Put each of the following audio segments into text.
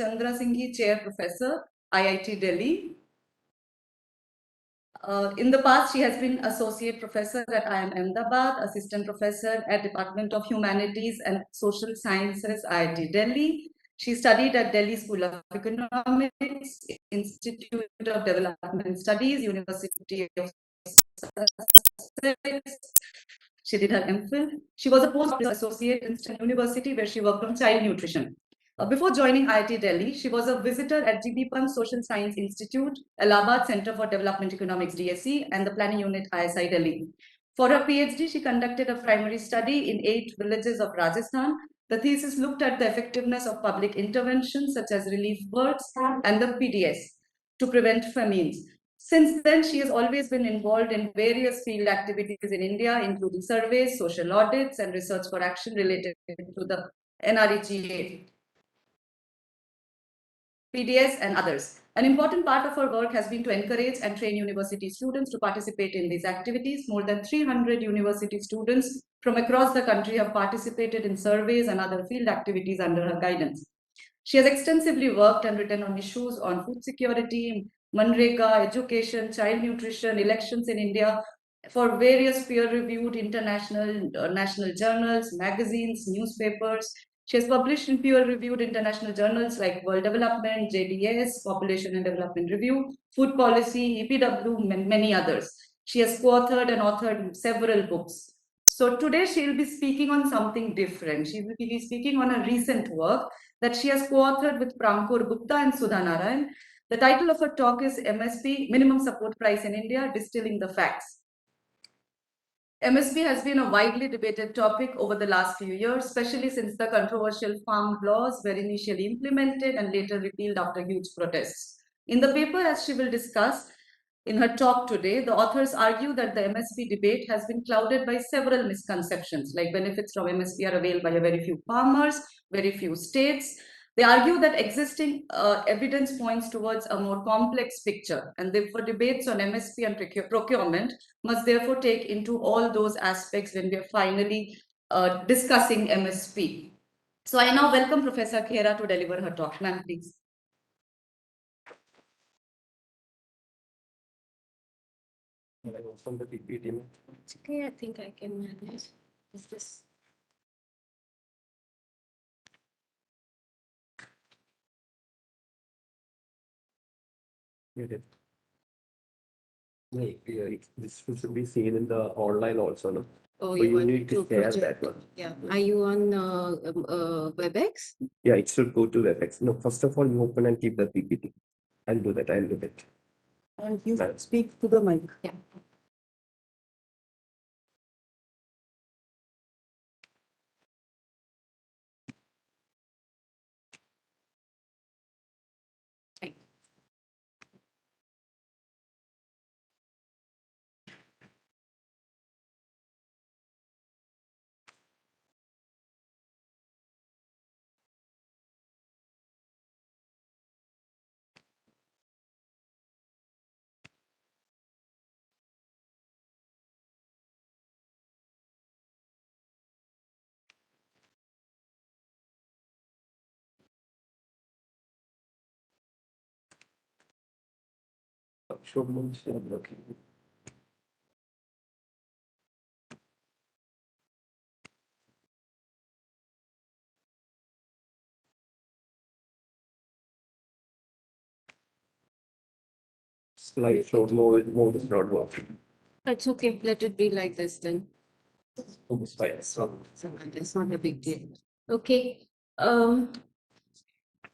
Chandra Singhi, Chair Professor, IIT Delhi. In the past, she has been Associate Professor at IIM Ahmedabad, Assistant Professor at Department of Humanities and Social Sciences, IIT Delhi. She studied at Delhi School of Economics, Institute of Development Studies, University of Sussex. She did her MPhil. She was a postdoctoral associate in Stanford University where she worked on child nutrition. Before joining IIT Delhi, she was a visitor at GB Pant Social Science Institute, Allahabad Center for Development Economics DSE, and the Planning Unit ISI Delhi. For her PhD, she conducted a primary study in 8 villages of Rajasthan. The thesis looked at the effectiveness of public interventions such as relief works and the PDS to prevent famines. Since then, she has always been involved in various field activities in India, including surveys, social audits, and research for action related to the NREGA, PDS, and others. An important part of her work has been to encourage and train university students to participate in these activities. More than 300 university students from across the country have participated in surveys and other field activities under her guidance. She has extensively worked and written on issues on food security, Manrega, education, child nutrition, elections in India for various peer-reviewed international national journals, magazines, newspapers. She has published in peer-reviewed international journals like World Development, JDS, Population and Development Review, Food Policy, EPW, and many others. She has co-authored and authored several books. So today she'll be speaking on something different. She will be speaking on a recent work that she has co-authored with Prankur Gupta and Sudha Narayan. The title of her talk is MSP, Minimum Support Price in India, Distilling the Facts. MSP has been a widely debated topic over the last few years, especially since the controversial farm laws were initially implemented and later repealed after huge protests. In the paper, as she will discuss in her talk today, the authors argue that the MSP debate has been clouded by several misconceptions, like benefits from MSP are availed by a very few farmers, very few states. They argue that existing evidence points towards a more complex picture, and therefore debates on MSP and procurement must therefore take into all those aspects when we are finally discussing MSP. So I now welcome Professor Khera to deliver her talk. Ma'am, please. From the PPT. Okay, I think I can manage. Is this? This should be seen in the online also, no? Oh, So you want need to share project. that one. Yeah. Are you on WebEx? Yeah, it should go to WebEx. No, first of all, you open and keep the PPT. I'll do that. I'll do that. And you Ma'am. speak to the mic. Yeah. Right. Okay. Slideshow mode is not working. That's okay. Let it be like this then. It's fine. So, It's not a big deal. Okay.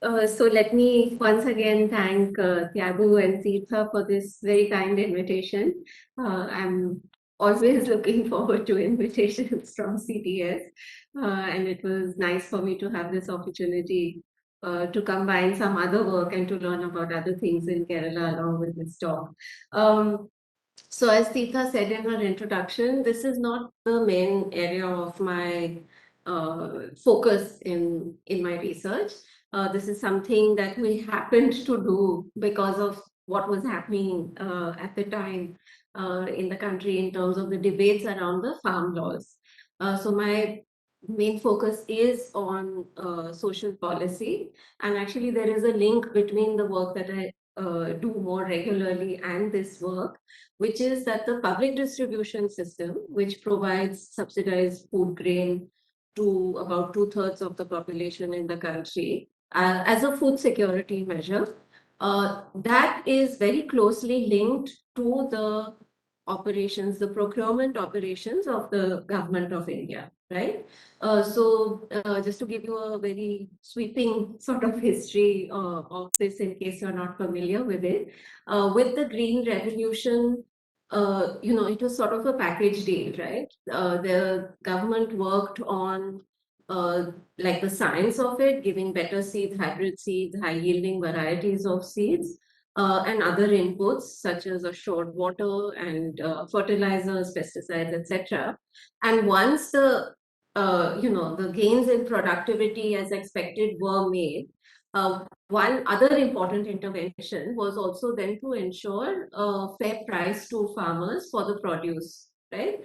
So let me once again thank Tiago and Sita for this very kind invitation. I'm always looking forward to invitations from CDS, and it was nice for me to have this opportunity to combine some other work and to learn about other things in Kerala along with this talk. So as Sita said in her introduction, this is not the main area of my focus in my research. This is something that we happened to do because of what was happening at the time in the country in terms of the debates around the farm laws. So my main focus is on social policy. And actually, there is a link between the work that I do more regularly and this work, which is that the public distribution system, which provides subsidized food grain to about 2/3 of the population in the country as a food security measure, that is very closely linked to the operations, the procurement operations of the government of India, right? Just to give you a very sweeping sort of history of this, in case you're not familiar with it, with the Green Revolution, it was sort of a package deal, right? The government worked on like the science of it, giving better seeds, hybrid seeds, high yielding varieties of seeds, and other inputs such as assured water and fertilizers, pesticides, etc. And once the gains in productivity as expected were made, one other important intervention was also then to ensure a fair price to farmers for the produce, right?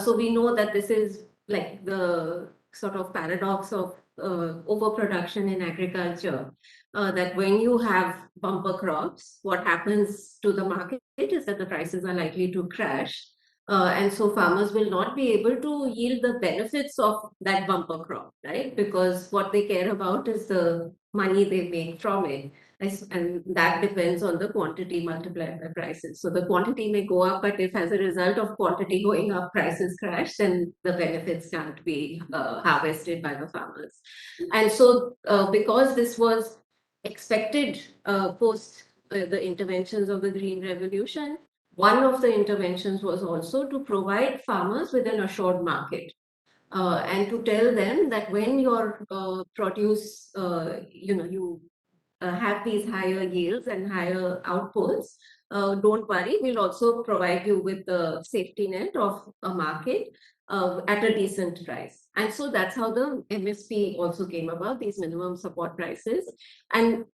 So we know that this is like the sort of paradox of overproduction in agriculture, that when you have bumper crops, what happens to the market is that the prices are likely to crash. And so farmers will not be able to yield the benefits of that bumper crop, right? Because what they care about is the money they make from it. And that depends on the quantity multiplied by prices. So the quantity may go up, but if as a result of quantity going up, prices crash, then the benefits can't be harvested by the farmers. And so because this was expected post the interventions of the Green Revolution, one of the interventions was also to provide farmers with an assured market. And to tell them that when your produce, you have these higher yields and higher outputs, don't worry, we'll also provide you with the safety net of a market at a decent price. And so that's how the MSP also came about, these minimum support prices. And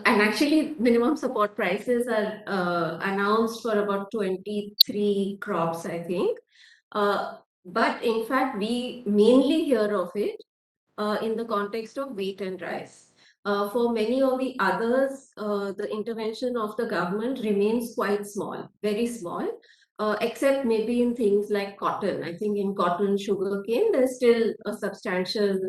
actually, minimum support prices are announced for about 23 crops, I think. But in fact, we mainly hear of it in the context of wheat and rice. For many of the others, the intervention of the government remains quite small, very small, except maybe in things like cotton. I think in cotton, sugarcane, there's still a substantial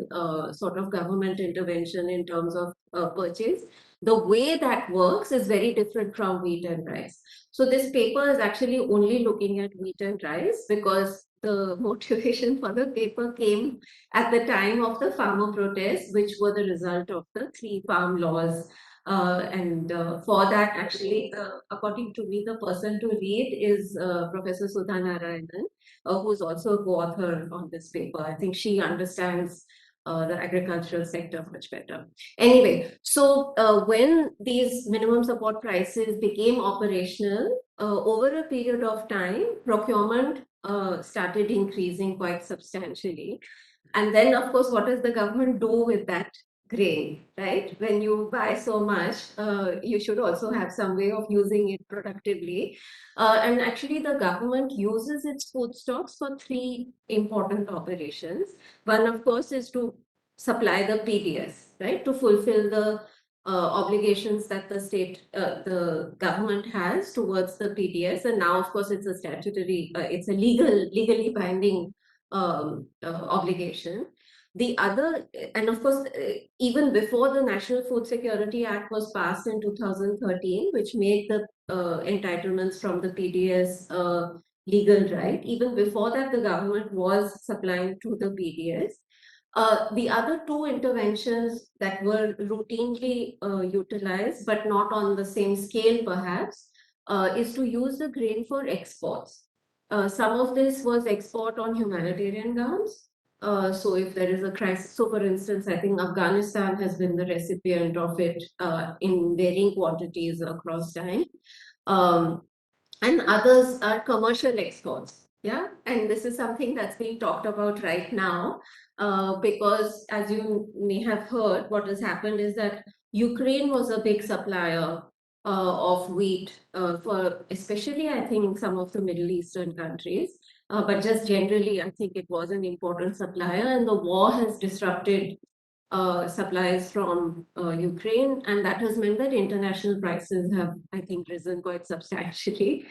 sort of government intervention in terms of purchase. The way that works is very different from wheat and rice. So this paper is actually only looking at wheat and rice because the motivation for the paper came at the time of the farmer protests, which were the result of the 3 farm laws. For that, actually, according to me, the person to read is Professor Sudha Narayanan, who's also a co-author on this paper. I think she understands the agricultural sector much better. Anyway, so when these minimum support prices became operational, over a period of time, procurement started increasing quite substantially. And then, of course, what does the government do with that grain, right? When you buy so much, you should also have some way of using it productively. And actually, the government uses its food stocks for 3 important operations. One, of course, is to supply the PDS, right? To fulfill the obligations that the government has towards the PDS. And now, of course, it's a statutory, it's a legally binding obligation. The other, and of course, even before the National Food Security Act was passed in 2013, which made the entitlements from the PDS legal right, even before that, the government was supplying to the PDS. The other 2 interventions that were routinely utilized, but not on the same scale perhaps, is to use the grain for exports. Some of this was export on humanitarian grounds. So if there is a crisis, so for instance, I think Afghanistan has been the recipient of it in varying quantities across time. And others are commercial exports. Yeah, and this is something that's being talked about right now because, as you may have heard, what has happened is that Ukraine was a big supplier of wheat for especially, I think, some of the Middle Eastern countries. But just generally, I think it was an important supplier, and the war has disrupted supplies from Ukraine, and that has meant that international prices have, I think, risen quite substantially.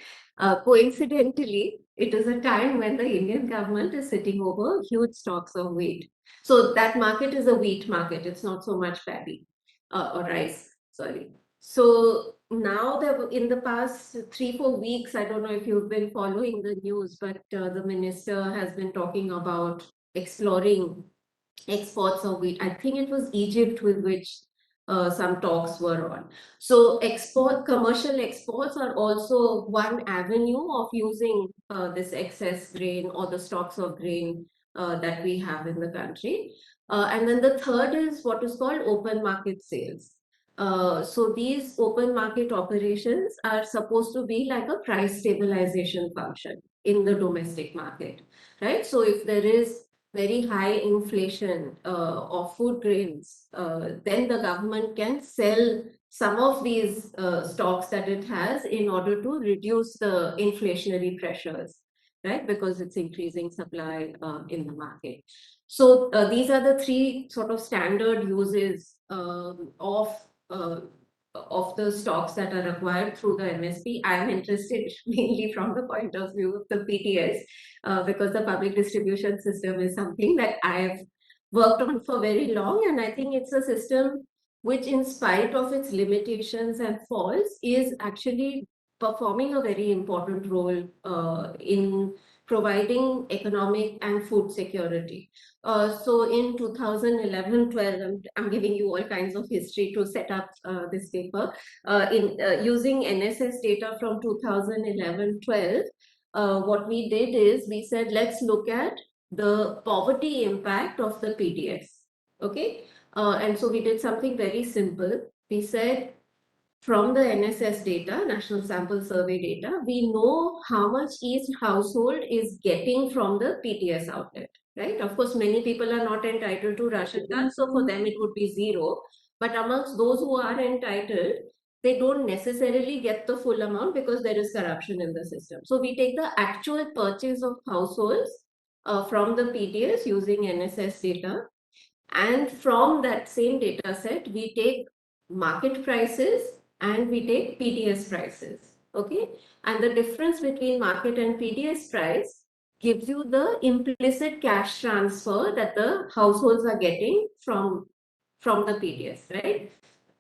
Coincidentally, it is a time when the Indian government is sitting over huge stocks of wheat. So that market is a wheat market. It's not so much paddy or rice. Sorry. So now in the past 3-4 weeks, I don't know if you've been following the news, but the minister has been talking about exploring exports of wheat. I think it was Egypt with which some talks were on. So commercial exports are also one avenue of using this excess grain or the stocks of grain that we have in the country. And then the third is what is called open market sales. So these open market operations are supposed to be like a price stabilization function in the domestic market, right? So if there is very high inflation of food grains, then the government can sell some of these stocks that it has in order to reduce the inflationary pressures, right? Because it's increasing supply in the market. So these are the three sort of standard uses of the stocks that are acquired through the MSP. I am interested mainly from the point of view of the PTS, because the public distribution system is something that I have worked on for very long, and I think it's a system which, in spite of its limitations and faults, is actually performing a very important role in providing economic and food security. So in 2011-12, I'm giving you all kinds of history to set up this paper. In using NSS data from 2011-12, what we did is we said, let's look at the poverty impact of the PDS. Okay. And so we did something very simple. We said, from the NSS data, National Sample Survey data, we know how much each household is getting from the PTS outlet, right? Of course, many people are not entitled to ration cards, so for them it would be zero. But amongst those who are entitled, they don't necessarily get the full amount because there is corruption in the system. So we take the actual purchase of households from the PTS using NSS data. And from that same data set, we take market prices and we take PTS prices. Okay. And the difference between market and PTS price gives you the implicit cash transfer that the households are getting from the PTS, right?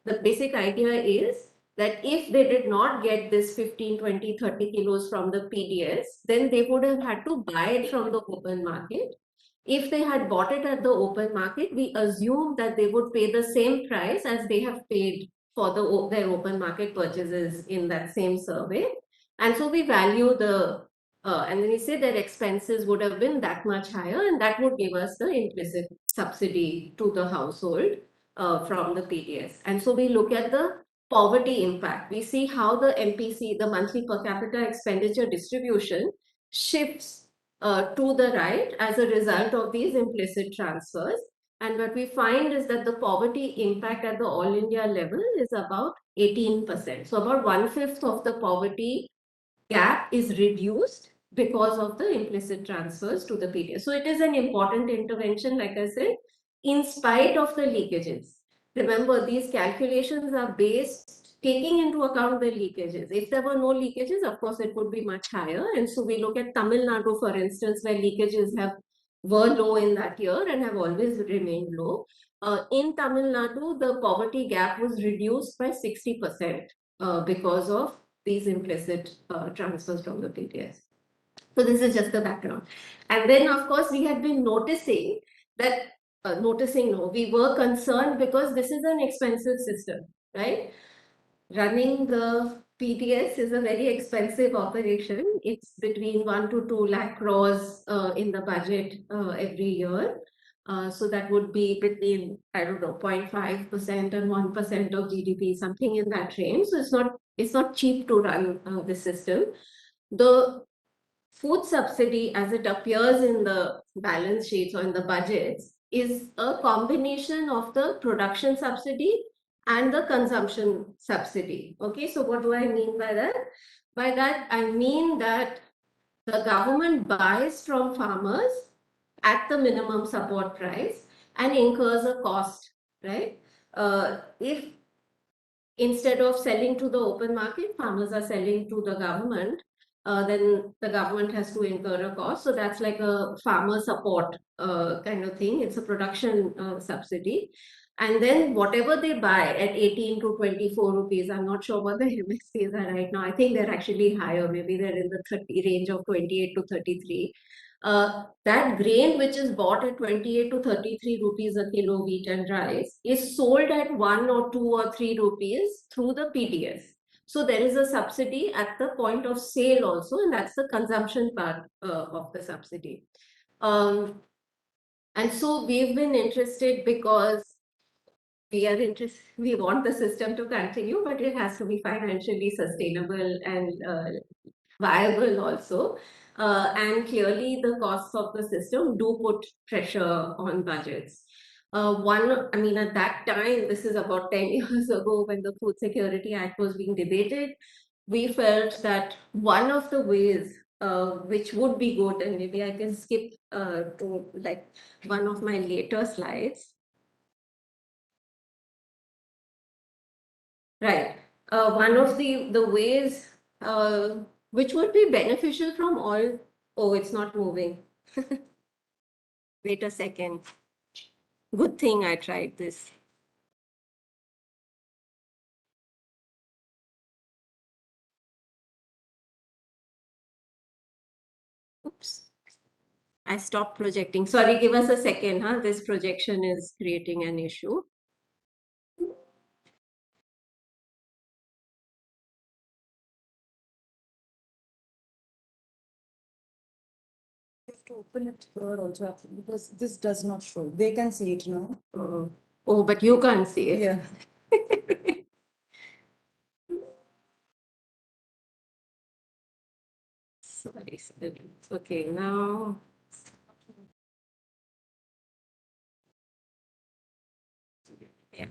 The basic idea is that if they did not get this 15, 20, 30 kilos from the PTS, then they would have had to buy it from the open market. If they had bought it at the open market, we assume that they would pay the same price as they have paid for their open market purchases in that same survey. And so we value and then we say their expenses would have been that much higher, and that would give us the implicit subsidy to the household from the PTS. And so we look at the poverty impact. We see how the MPC, the monthly per capita expenditure distribution, shifts to the right as a result of these implicit transfers. And what we find is that the poverty impact at the all India level is about 18%. So about 1/5 of the poverty gap is reduced because of the implicit transfers to the PTS. So it is an important intervention, like I said, in spite of the leakages. Remember, these calculations are based taking into account the leakages. If there were no leakages, of course, it would be much higher. And so we look at Tamil Nadu, for instance, where leakages were low in that year and have always remained low. In Tamil Nadu, the poverty gap was reduced by 60% because of these implicit transfers from the PTS. So this is just the background. And then, of course, we had been noticing that, we were concerned because this is an expensive system, right? Running the PTS is a very expensive operation. It's between 1 to 2 lakh crores in the budget every year. So that would be between, I don't know, 0.5% and 1% of GDP, something in that range. So it's not cheap to run the system. The food subsidy, as it appears in the balance sheets or in the budgets, is a combination of the production subsidy and the consumption subsidy. Okay, so what do I mean by that? By that, I mean that the government buys from farmers at the minimum support price and incurs a cost, right? If instead of selling to the open market, farmers are selling to the government, then the government has to incur a cost. So that's like a farmer support kind of thing. It's a production subsidy. And then whatever they buy at 18 to 24 rupees, I'm not sure what the MSPs are right now. I think they're actually higher. Maybe they're in the 30 range of 28 to 33. That grain which is bought at 28 to 33 rupees a kilo wheat and rice is sold at 1 or 2 or 3 rupees through the PDS. So there is a subsidy at the point of sale also, and that's the consumption part of the subsidy. And so we've been interested because we want the system to continue, but it has to be financially sustainable and viable also. And clearly the costs of the system do put pressure on budgets. I mean, at that time, this is about 10 years ago when the Food Security Act was being debated, we felt that one of the ways which would be good, and maybe I can skip to like one of my later slides. Right. One of the ways which would be beneficial from all. Oh, it's not moving. Wait a second. Good thing I tried this. Oops. I stopped projecting. Sorry, give us a second, huh? This projection is creating an issue. You have to open it here also because this does not show. They can see it now. Oh, but you can't see it. Yeah. Sorry. Okay, now. Yeah.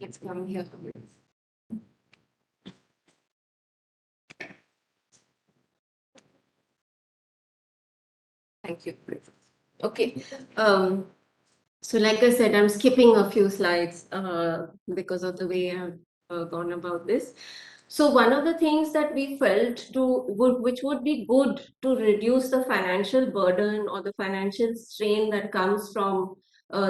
Let's come here. Thank you. Okay. So like I said, I'm skipping a few slides because of the way I've gone about this. So one of the things that we felt which would be good to reduce the financial burden or the financial strain that comes from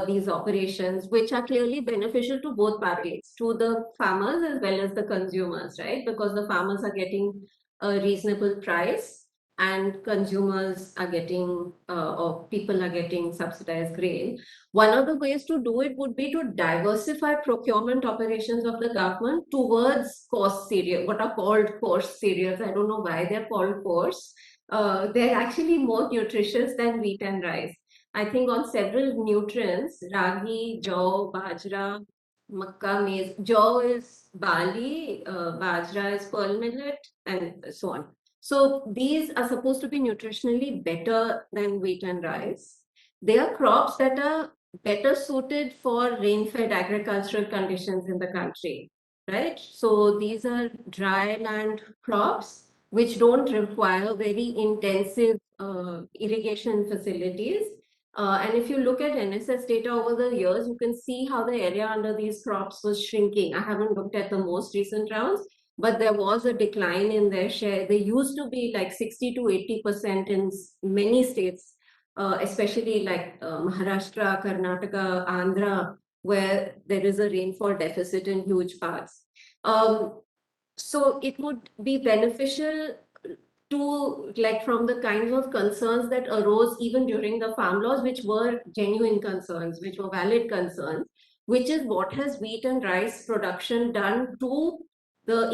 these operations, which are clearly beneficial to both parties, to the farmers as well as the consumers, right? Because the farmers are getting a reasonable price and consumers are getting or people are getting subsidized grain. One of the ways to do it would be to diversify procurement operations of the government towards coarse cereals, what are called coarse cereals. I don't know why they're called coarse. They're actually more nutritious than wheat and rice. I think on several nutrients, ragi, jaw, bajra, makka, maize. Jaw is barley, bajra is pearl millet, and so on. So these are supposed to be nutritionally better than wheat and rice. They are crops that are better suited for rain-fed agricultural conditions in the country, right? So these are dry land crops which don't require very intensive irrigation facilities. And if you look at NSS data over the years, you can see how the area under these crops was shrinking. I haven't looked at the most recent rounds, but there was a decline in their share. They used to be like 60 to 80% in many states, especially like Maharashtra, Karnataka, Andhra, where there is a rainfall deficit in huge parts. So it would be beneficial to, like, from the kinds of concerns that arose even during the farm laws, which were genuine concerns, which were valid concerns, which is what has wheat and rice production done to the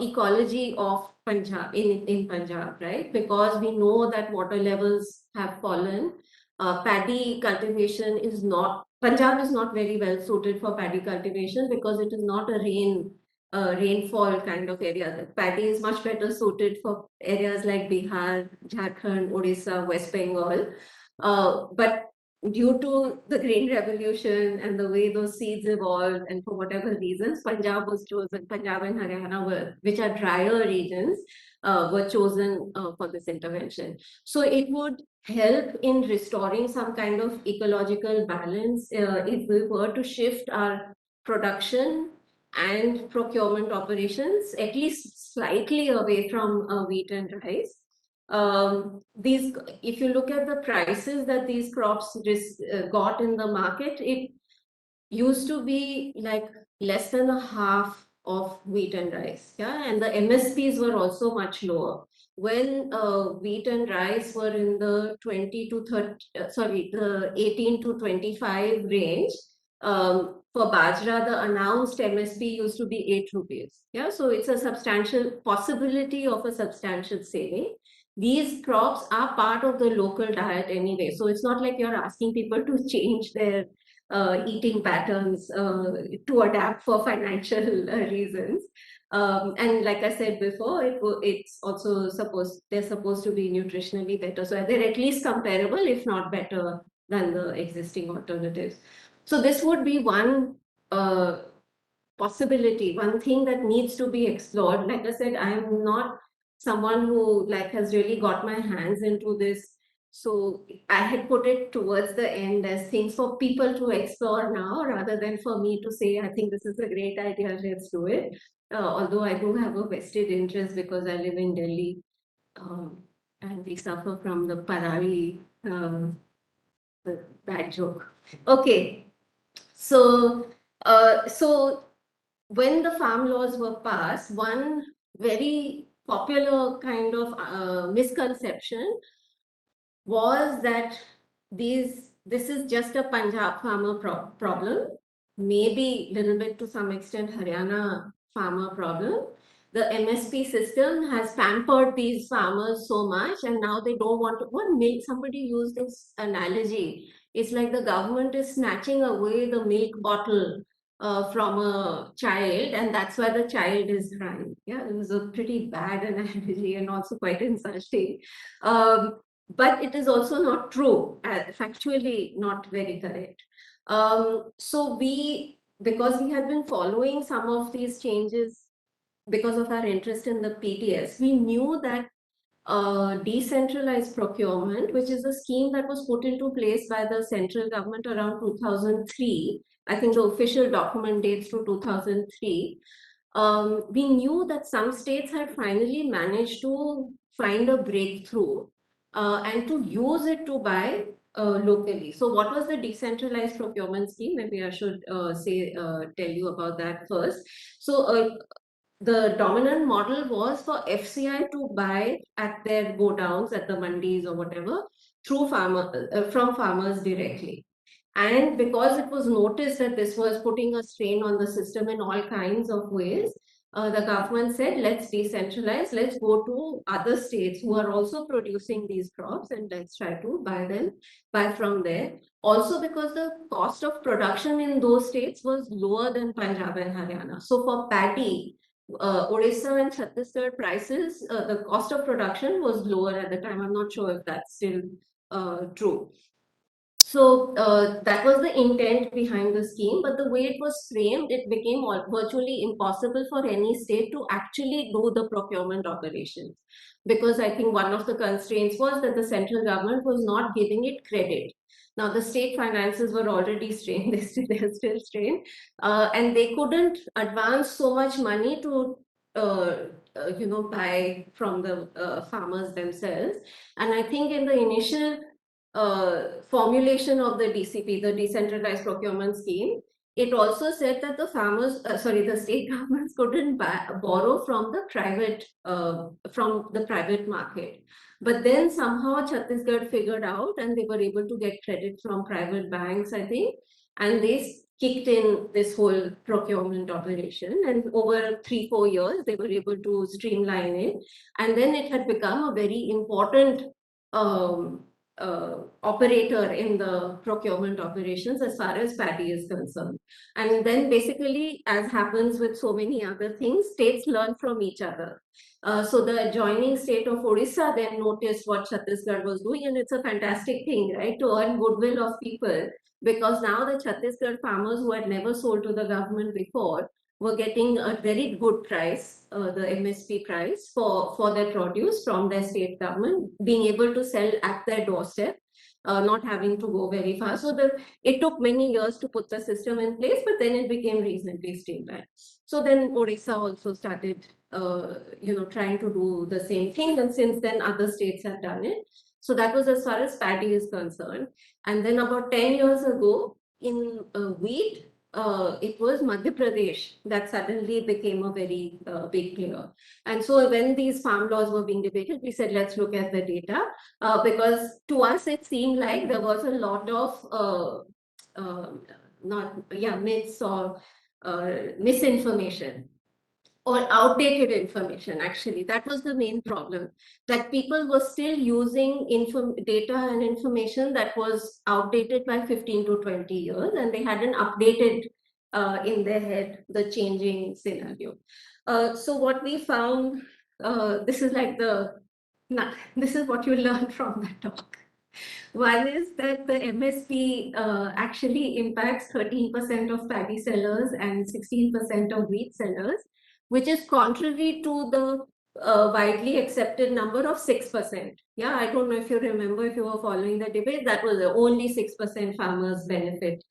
ecology of Punjab in Punjab, right? Because we know that water levels have fallen. paddy cultivation is not, Punjab is not very well suited for paddy cultivation because it is not a rainfall kind of area. The paddy is much better suited for areas like Bihar, Jharkhand, Odisha, West Bengal. But due to the grain revolution and the way those seeds evolved, and for whatever reasons, Punjab was chosen, Punjab and Haryana were, which are drier regions, were chosen for this intervention. So it would help in restoring some kind of ecological balance if we were to shift our production and procurement operations at least slightly away from wheat and rice. These, if you look at the prices that these crops got in the market, it used to be like less than a half of wheat and rice, yeah, and the MSPs were also much lower. When wheat and rice were in the 20 to 30, the 18 to 25 range, for Bajra, the announced MSP used to be 8 rupees. Yeah, so it's a substantial possibility of a substantial saving. These crops are part of the local diet anyway, so it's not like you're asking people to change their eating patterns to adapt for financial reasons. And like I said before, it's also they're supposed to be nutritionally better. So they're at least comparable, if not better than the existing alternatives. So this would be one possibility, one thing that needs to be explored. Like I said, I'm not someone who has really got my hands into this. So I had put it towards the end as things for people to explore now, rather than for me to say, I think this is a great idea, let's do it. Although I do have a vested interest because I live in Delhi, and we suffer from the Parari, the bad joke. Okay, so when the farm laws were passed, one very popular kind of misconception was that this is just a Punjab farmer problem, maybe a little bit to some extent Haryana farmer problem. The MSP system has pampered these farmers so much, and now they don't want to. What made somebody use this analogy? It's like the government is snatching away the milk bottle from a child, and that's why the child is crying. Yeah, it was a pretty bad analogy and also quite insulting. But it is also not true, factually not very correct. So because we had been following some of these changes because of our interest in the PTS, we knew that decentralized procurement, which is a scheme that was put into place by the central government around 2003. I think the official document dates to 2003. We knew that some states had finally managed to find a breakthrough and to use it to buy locally. So what was the decentralized procurement scheme? Maybe I should tell you about that first. So the dominant model was for FCI to buy at their go downs at the mandis or whatever through from farmers directly. And because it was noticed that this was putting a strain on the system in all kinds of ways, the government said, let's decentralize, let's go to other states who are also producing these crops and let's try to buy from there. Also because the cost of production in those states was lower than Punjab and Haryana. So for paddy, Odisha and Chhattisgarh prices, the cost of production was lower at the time. I'm not sure if that's still true. So that was the intent behind the scheme, but the way it was framed, it became virtually impossible for any state to actually do the procurement operations. Because I think one of the constraints was that the central government was not giving it credit. Now the state finances were already strained, they're still strained, and they couldn't advance so much money to buy from the farmers themselves. And I think in the initial formulation of the DCP, the Decentralized Procurement Scheme, it also said that the state governments couldn't borrow from the private market. But then somehow Chhattisgarh figured out, and they were able to get credit from private banks, I think, and they kicked in this whole procurement operation. And over 3-4 years, they were able to streamline it, and then it had become a very important operator in the procurement operations as far as paddy is concerned. And then basically, as happens with so many other things, states learn from each other. So the adjoining state of Odisha then noticed what Chhattisgarh was doing, and it's a fantastic thing, right, to earn goodwill of people, because now the Chhattisgarh farmers who had never sold to the government before were getting a very good price, the MSP price for their produce from their state government, being able to sell at their doorstep, not having to go very far. So it took many years to put the system in place, but then it became reasonably stable. So then Odisha also started, trying to do the same thing, and since then other states have done it. So that was as far as paddy is concerned. And then about 10 years ago, in wheat, it was Madhya Pradesh that suddenly became a very big player. And so when these farm laws were being debated, we said, let's look at the data, because to us it seemed like there was a lot of myths or misinformation or outdated information. Actually, that was the main problem, that people were still using data and information that was outdated by 15 to 20 years, and they hadn't updated in their head the changing scenario. So what we found, this is like this is what you learn from the talk. One is that the MSP actually impacts 13% of paddy sellers and 16% of wheat sellers, which is contrary to the widely accepted number of 6%. Yeah, I don't know if you remember, if you were following the debate, that was only 6% farmers benefit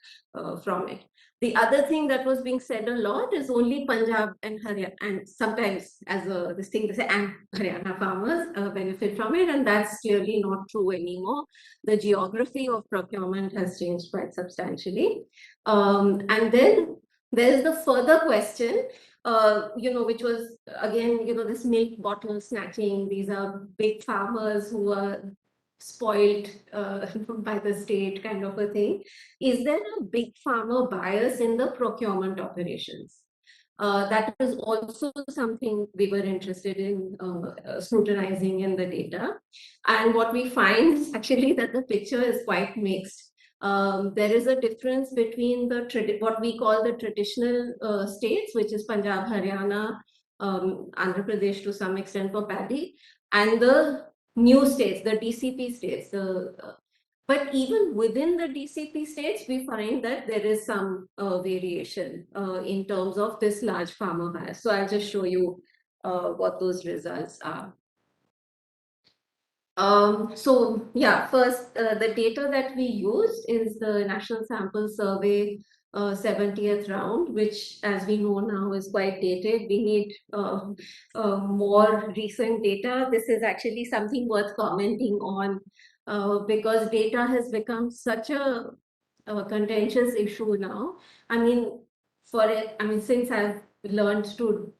from it. The other thing that was being said a lot is only Punjab and Haryana, and sometimes as this thing they say, and Haryana farmers benefit from it, and that's clearly not true anymore. The geography of procurement has changed quite substantially. And then there's the further question, which was again, this milk bottle snatching. These are big farmers who are spoiled by the state, kind of a thing. Is there a big farmer bias in the procurement operations? That is also something we were interested in scrutinizing in the data. And what we find is actually that the picture is quite mixed. There is a difference between what we call the traditional states, which is Punjab, Haryana, Andhra Pradesh to some extent for paddy, and the new states, the DCP states. But even within the DCP states, we find that there is some variation in terms of this large farmer bias. So I'll just show you what those results are. First, the data that we used is the National Sample Survey 70th round, which, as we know now, is quite dated. We need more recent data. This is actually something worth commenting on because data has become such a contentious issue now. Since I've learned to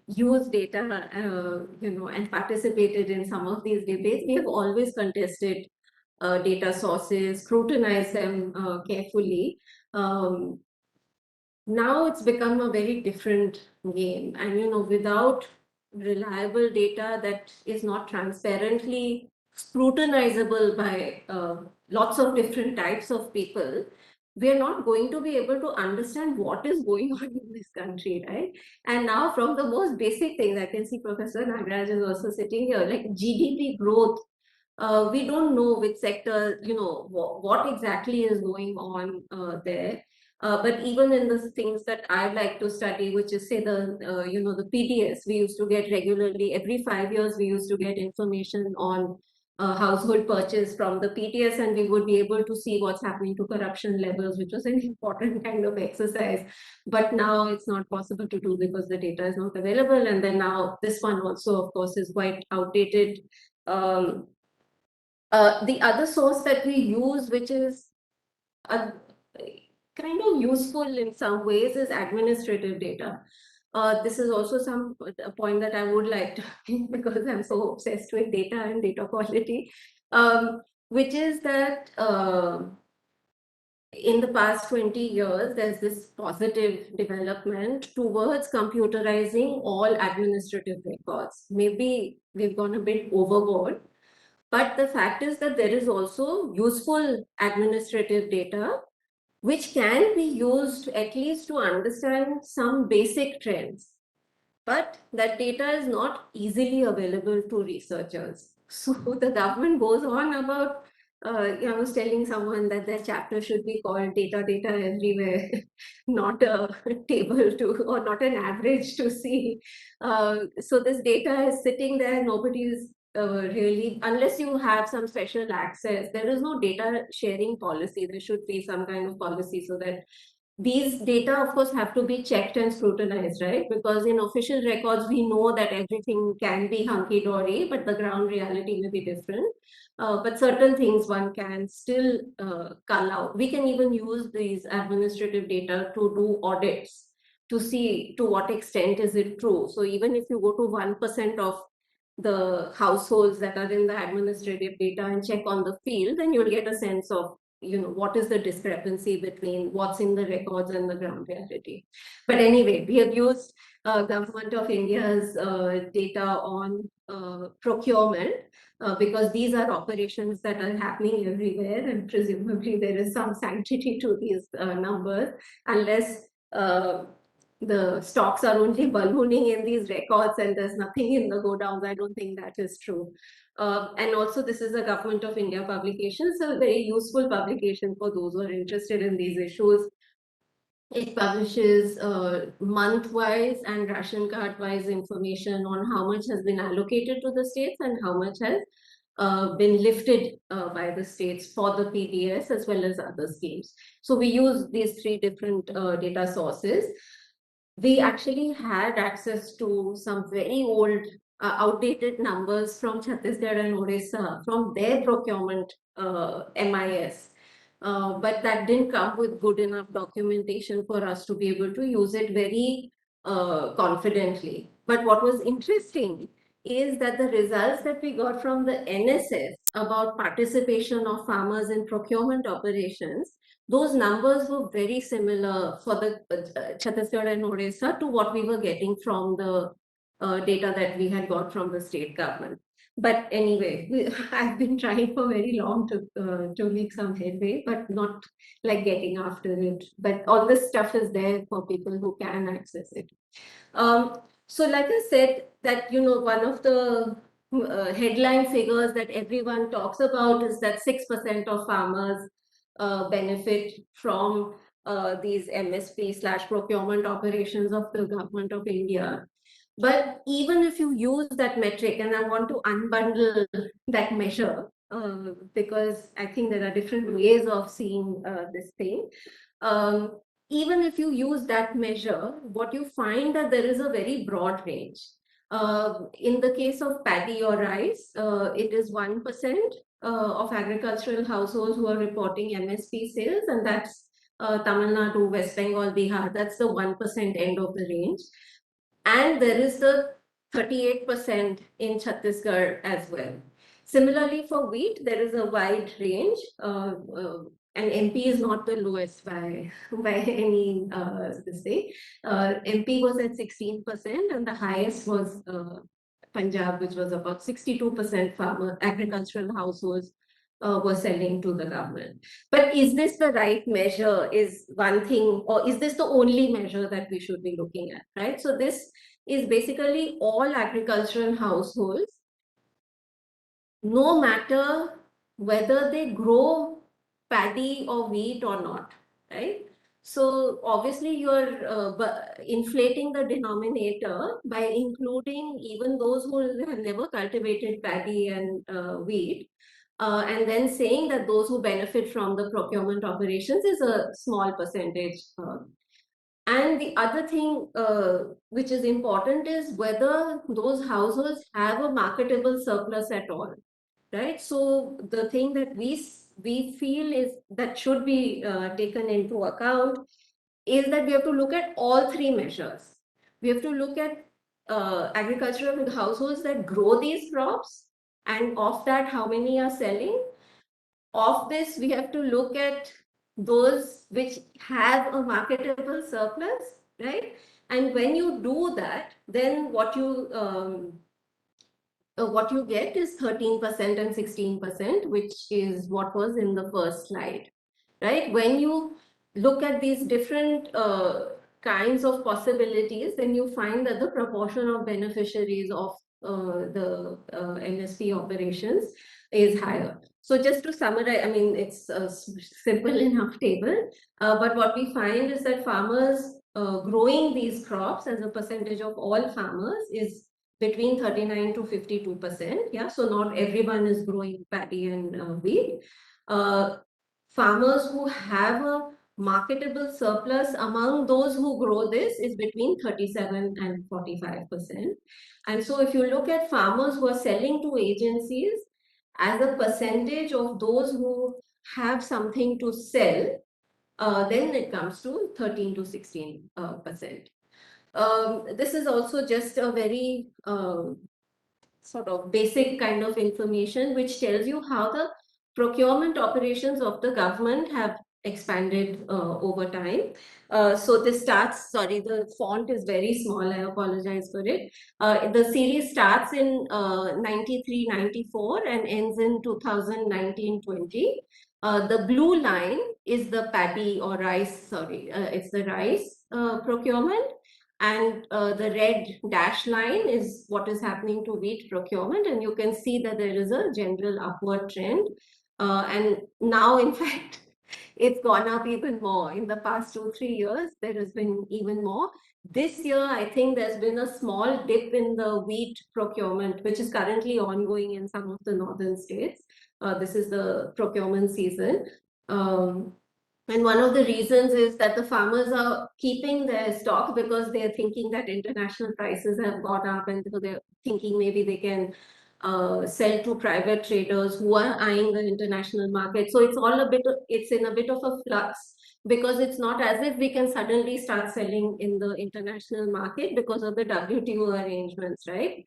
use data, and participated in some of these debates, we have always contested data sources, scrutinized them carefully. Now it's become a very different game, and without reliable data that is not transparently scrutinizable by lots of different types of people, we're not going to be able to understand what is going on in this country, right? And now from the most basic things, I can see Professor Nagaraj is also sitting here, like GDP growth. We don't know which sector, what exactly is going on there. But even in the things that I like to study, which is say the PDS, we used to get regularly, every 5 years, we used to get information on household purchase from the PTS, and we would be able to see what's happening to corruption levels, which was an important kind of exercise. But now it's not possible to do because the data is not available. And then now this one also, of course, is quite outdated. The other source that we use, which is kind of useful in some ways, is administrative data. This is also a point that I would like to because I'm so obsessed with data and data quality, which is that in the past 20 years, there's this positive development towards computerizing all administrative records. Maybe we've gone a bit overboard, But the fact is that there is also useful administrative data which can be used at least to understand some basic trends. But that data is not easily available to researchers. So the government goes on about, I was telling someone that their chapter should be called Data Everywhere, not a table to, or not an average to see. So this data is sitting there, nobody is really, unless you have some special access, there is no data sharing policy. There should be some kind of policy so that these data, of course, have to be checked and scrutinized, right? Because in official records, we know that everything can be hunky-dory, but the ground reality may be different. But certain things one can still cull out. We can even use these administrative data to do audits to see to what extent is it true. So even if you go to 1% of the households that are in the administrative data and check on the field, then you'll get a sense of what is the discrepancy between what's in the records and the ground reality. But anyway, we have used Government of India's data on procurement because these are operations that are happening everywhere, and presumably there is some sanctity to these numbers, unless the stocks are only ballooning in these records and there's nothing in the go downs. I don't think that is true. And also, this is a Government of India publication, so a very useful publication for those who are interested in these issues. It publishes month-wise and ration card-wise information on how much has been allocated to the states and how much has been lifted by the states for the PDS as well as other schemes. So we use these three different data sources. We actually had access to some very old, outdated numbers from Chhattisgarh and Odisha from their procurement MIS. But that didn't come with good enough documentation for us to be able to use it very confidently. But what was interesting is that the results that we got from the NSS about participation of farmers in procurement operations, those numbers were very similar for the Chhattisgarh and Odisha to what we were getting from the data that we had got from the state government. But anyway, I've been trying for very long to make some headway, but not like getting after it. But all this stuff is there for people who can access it. So like I said, that one of the headline figures that everyone talks about is that 6% of farmers benefit from these MSP/procurement operations of the Government of India. But even if you use that metric, and I want to unbundle that measure because I think there are different ways of seeing this thing. Even if you use that measure, what you find that there is a very broad range. In the case of paddy or rice, it is 1% of agricultural households who are reporting MSP sales, and that's Tamil Nadu, West Bengal, Bihar. That's the 1% end of the range. And there is the 38% in Chhattisgarh as well. Similarly, for wheat, there is a wide range. And MP is not the lowest by any this thing. MP was at 16%, and the highest was Punjab, which was about 62% farmer agricultural households were selling to the government. But is this the right measure is one thing, or is this the only measure that we should be looking at, right? So this is basically all agricultural households, no matter whether they grow paddy or wheat or not, right? So obviously you're inflating the denominator by including even those who have never cultivated paddy and wheat, and then saying that those who benefit from the procurement operations is a small percentage. And the other thing which is important is whether those households have a marketable surplus at all, right? So the thing that we feel is that should be taken into account is that we have to look at all three measures. We have to look at agricultural households that grow these crops, and of that, how many are selling. Of this, we have to look at those which have a marketable surplus, right? And when you do that, then what you what you get is 13% and 16%, which is what was in the first slide, right? When you look at these different kinds of possibilities, then you find that the proportion of beneficiaries of the MSP operations is higher. So just to summarize, I mean, it's a simple enough table, but what we find is that farmers growing these crops as a percentage of all farmers is between 39 to 52%. Yeah, so not everyone is growing paddy and wheat. Farmers who have a marketable surplus among those who grow this is between 37 and 45%. And so if you look at farmers who are selling to agencies as a percentage of those who have something to sell, then it comes to 13 to 16%. This is also just a very sort of basic kind of information which tells you how the procurement operations of the government have expanded over time. So this starts, sorry, the font is very small, I apologize for it. The series starts in 93-94 and ends in 2019-20. The blue line is the paddy or rice, sorry, it's the rice procurement. And the red dash line is what is happening to wheat procurement. And you can see that there is a general upward trend. And now, in fact, it's gone up even more. In the past 2-3 years, there has been even more. This year, I think there's been a small dip in the wheat procurement, which is currently ongoing in some of the northern states. This is the procurement season. And one of the reasons is that the farmers are keeping their stock because they're thinking that international prices have gone up, and so they're thinking maybe they can sell to private traders who are eyeing the international market. So it's all a bit, it's in a bit of a flux because it's not as if we can suddenly start selling in the international market because of the WTO arrangements, right?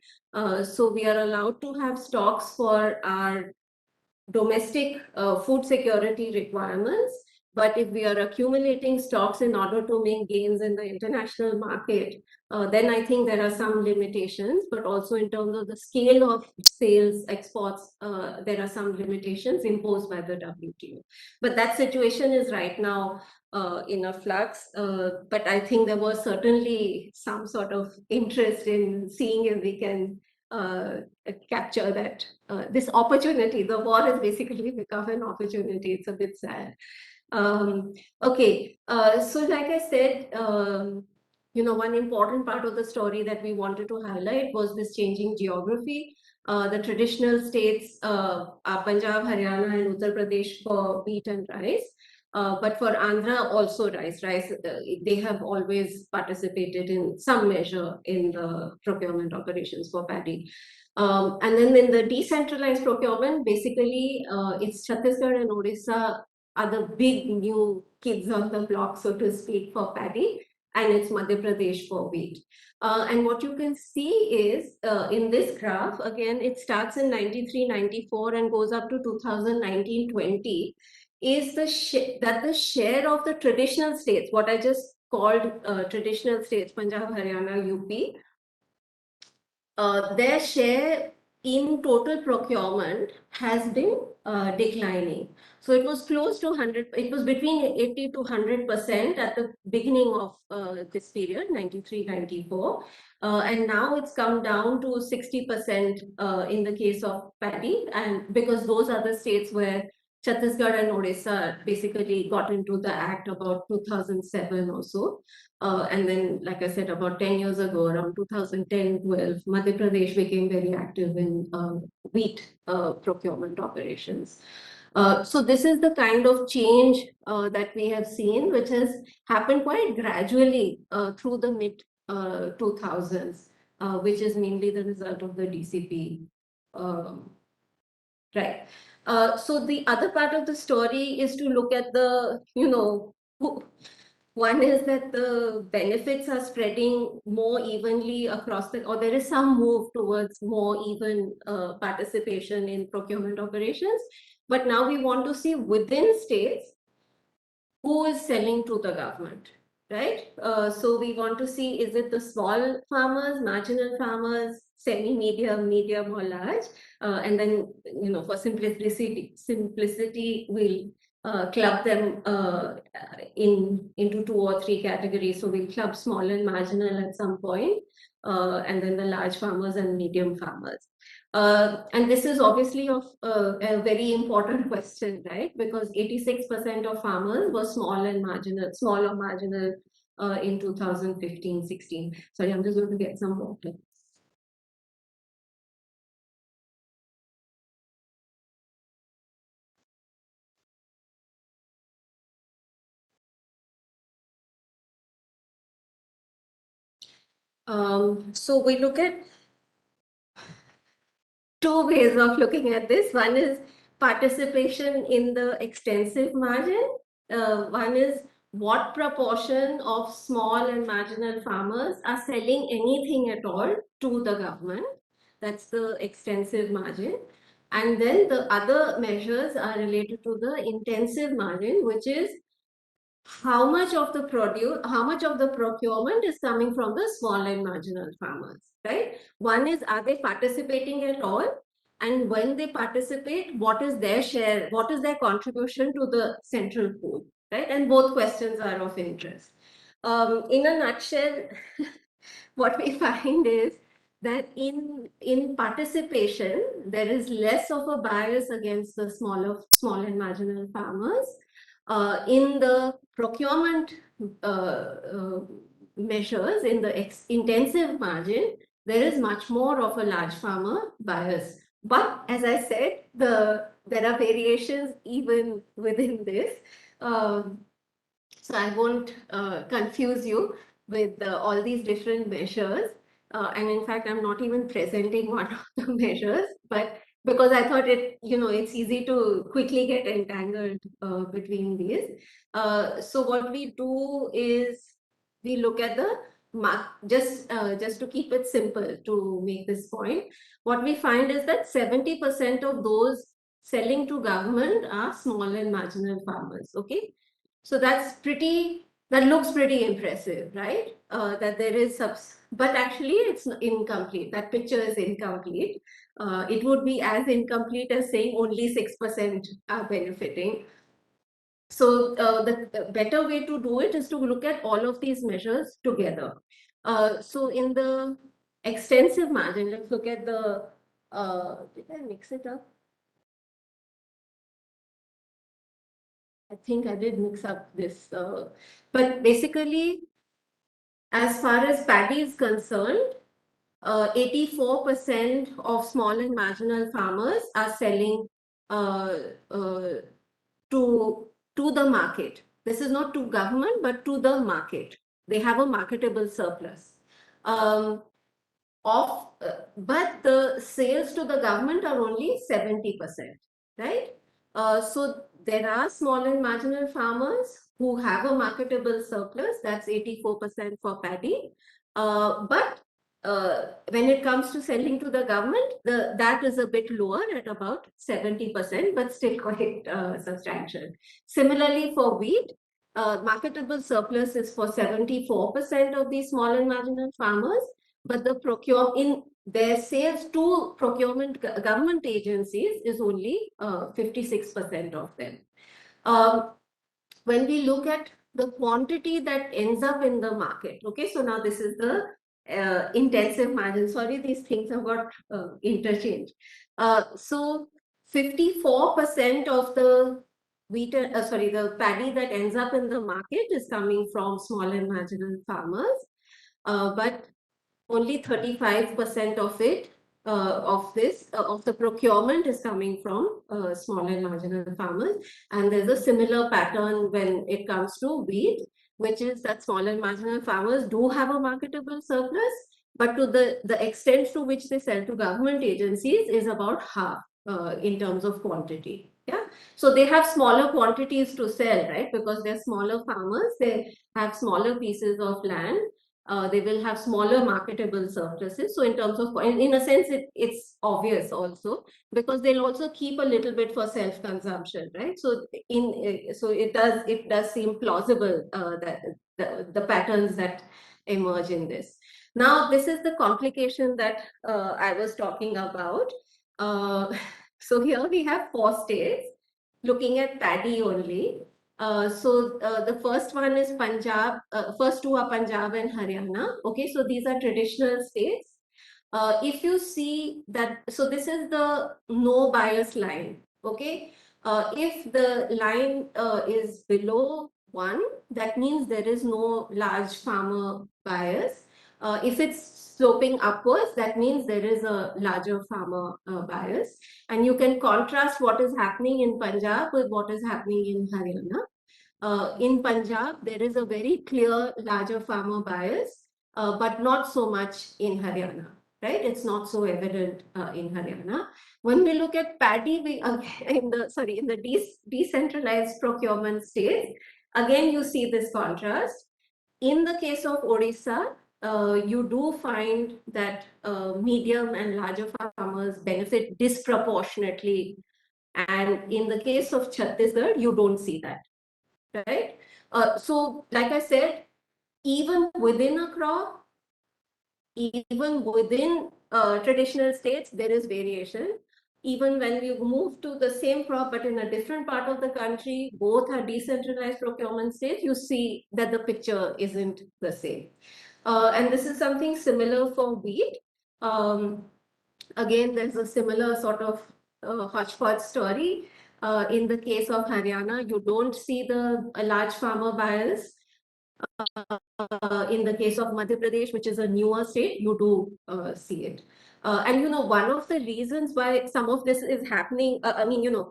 So we are allowed to have stocks for our domestic food security requirements. But if we are accumulating stocks in order to make gains in the international market, then I think there are some limitations, but also in terms of the scale of sales, exports, there are some limitations imposed by the WTO. But that situation is right now in a flux. But I think there was certainly some sort of interest in seeing if we can capture that this opportunity. The war has basically become an opportunity. It's a bit sad. Okay, so like I said, one important part of the story that we wanted to highlight was this changing geography. The traditional states are Punjab, Haryana, and Uttar Pradesh for wheat and rice. But for Andhra, also rice. They have always participated in some measure in the procurement operations for paddy. And then in the decentralized procurement, basically, it's Chhattisgarh and Odisha are the big new kids on the block, so to speak, for paddy, and it's Madhya Pradesh for wheat. And what you can see is in this graph, again, it starts in 93-94 and goes up to 2019-20, is that the share of the traditional states, what I just called traditional states, Punjab, Haryana, UP, their share in total procurement has been declining. So it was close to 100, it was between 80 to 100% at the beginning of this period, 93-94. And now it's come down to 60% in the case of paddy, and because those are the states where Chhattisgarh and Odisha basically got into the act about 2007 or so. And then, like I said, about 10 years ago, around 2010-12, Madhya Pradesh became very active in wheat procurement operations. So this is the kind of change that we have seen, which has happened quite gradually through the mid-2000s, which is mainly the result of the DCP. Right. So the other part of the story is to look at the, one is that the benefits are spreading more evenly across or there is some move towards more even participation in procurement operations. But now we want to see within states who is selling to the government, right? So we want to see, is it the small farmers, marginal farmers, semi-medium, medium or large? And then, for simplicity, we'll club them into 2 or 3 categories. So we'll club small and marginal at some point, and then the large farmers and medium farmers. And this is obviously of a very important question, right? Because 86% of farmers were small or marginal in 2015-16. Sorry, I'm just going to get some water. So we look at 2 ways of looking at this. One is participation in the extensive margin. One is what proportion of small and marginal farmers are selling anything at all to the government. That's the extensive margin. And then the other measures are related to the intensive margin, which is how much of the procurement is coming from the small and marginal farmers, right? One is, are they participating at all? And when they participate, what is their share? What is their contribution to the central pool, right? And both questions are of interest. In a nutshell, what we find is that in participation, there is less of a bias against the small and marginal farmers. In the procurement measures, in the intensive margin, there is much more of a large farmer bias. But as I said, there are variations even within this. So I won't confuse you with all these different measures. And in fact, I'm not even presenting one of the measures, but because I thought it's easy to quickly get entangled between these. So what we do is we look at the just to keep it simple to make this point. What we find is that 70% of those selling to government are small and marginal farmers. Okay, so that looks pretty impressive, right? That there is but actually it's incomplete. That picture is incomplete. It would be as incomplete as saying only 6% are benefiting. So the better way to do it is to look at all of these measures together. So in the extensive margin, let's look at the, did I mix it up? I think I did mix up this, but basically, as far as paddy is concerned, 84% of small and marginal farmers are selling to the market. This is not to government, but to the market. They have a marketable surplus. But the sales to the government are only 70%, right? So there are small and marginal farmers who have a marketable surplus, that's 84% for paddy. But when it comes to selling to the government, that is a bit lower at about 70%, but still quite substantial. Similarly, for wheat, marketable surplus is for 74% of these small and marginal farmers, but in their sales to government agencies is only 56% of them. When we look at the quantity that ends up in the market, okay, so now this is the intensive margin. Sorry, these things have got interchanged. So 54% of the the paddy that ends up in the market is coming from small and marginal farmers, but only 35% of it, of the procurement is coming from small and marginal farmers. And there's a similar pattern when it comes to wheat, which is that small and marginal farmers do have a marketable surplus, but to the extent to which they sell to government agencies is about half in terms of quantity. Yeah, so they have smaller quantities to sell, right? Because they're smaller farmers, they have smaller pieces of land. They will have smaller marketable surpluses. So in terms of, in a sense, it's obvious also, because they'll also keep a little bit for self-consumption, right? So so it does seem plausible that the patterns that emerge in this. Now, this is the complication that I was talking about. So here we have 4 states looking at paddy only. The first one is Punjab. First 2 are Punjab and Haryana. Okay, so these are traditional states. If you see that, so this is the no bias line. Okay, if the line is below 1, that means there is no large farmer bias. If it's sloping upwards, that means there is a larger farmer bias. And you can contrast what is happening in Punjab with what is happening in Haryana. In Punjab, there is a very clear larger farmer bias, but not so much in Haryana, right? It's not so evident in Haryana. When we look at paddy, in the decentralized procurement states, again, you see this contrast. In the case of Odisha, you do find that medium and larger farmers benefit disproportionately. And in the case of Chhattisgarh, you don't see that, right? So, like I said, even within a crop, even within traditional states, there is variation. Even when we move to the same crop but in a different part of the country, both are decentralized procurement states, you see that the picture isn't the same. And this is something similar for wheat. Again, there's a similar sort of hodgepodge story. In the case of Haryana, you don't see the large farmer bias. In the case of Madhya Pradesh, which is a newer state, you do see it. And you know, one of the reasons why some of this is happening, the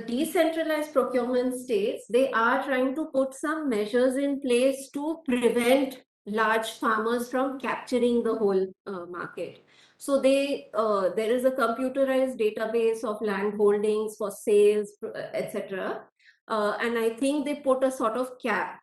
decentralized procurement states, they are trying to put some measures in place to prevent large farmers from capturing the whole market. So there is a computerized database of land holdings for sales, etc. And I think they put a sort of cap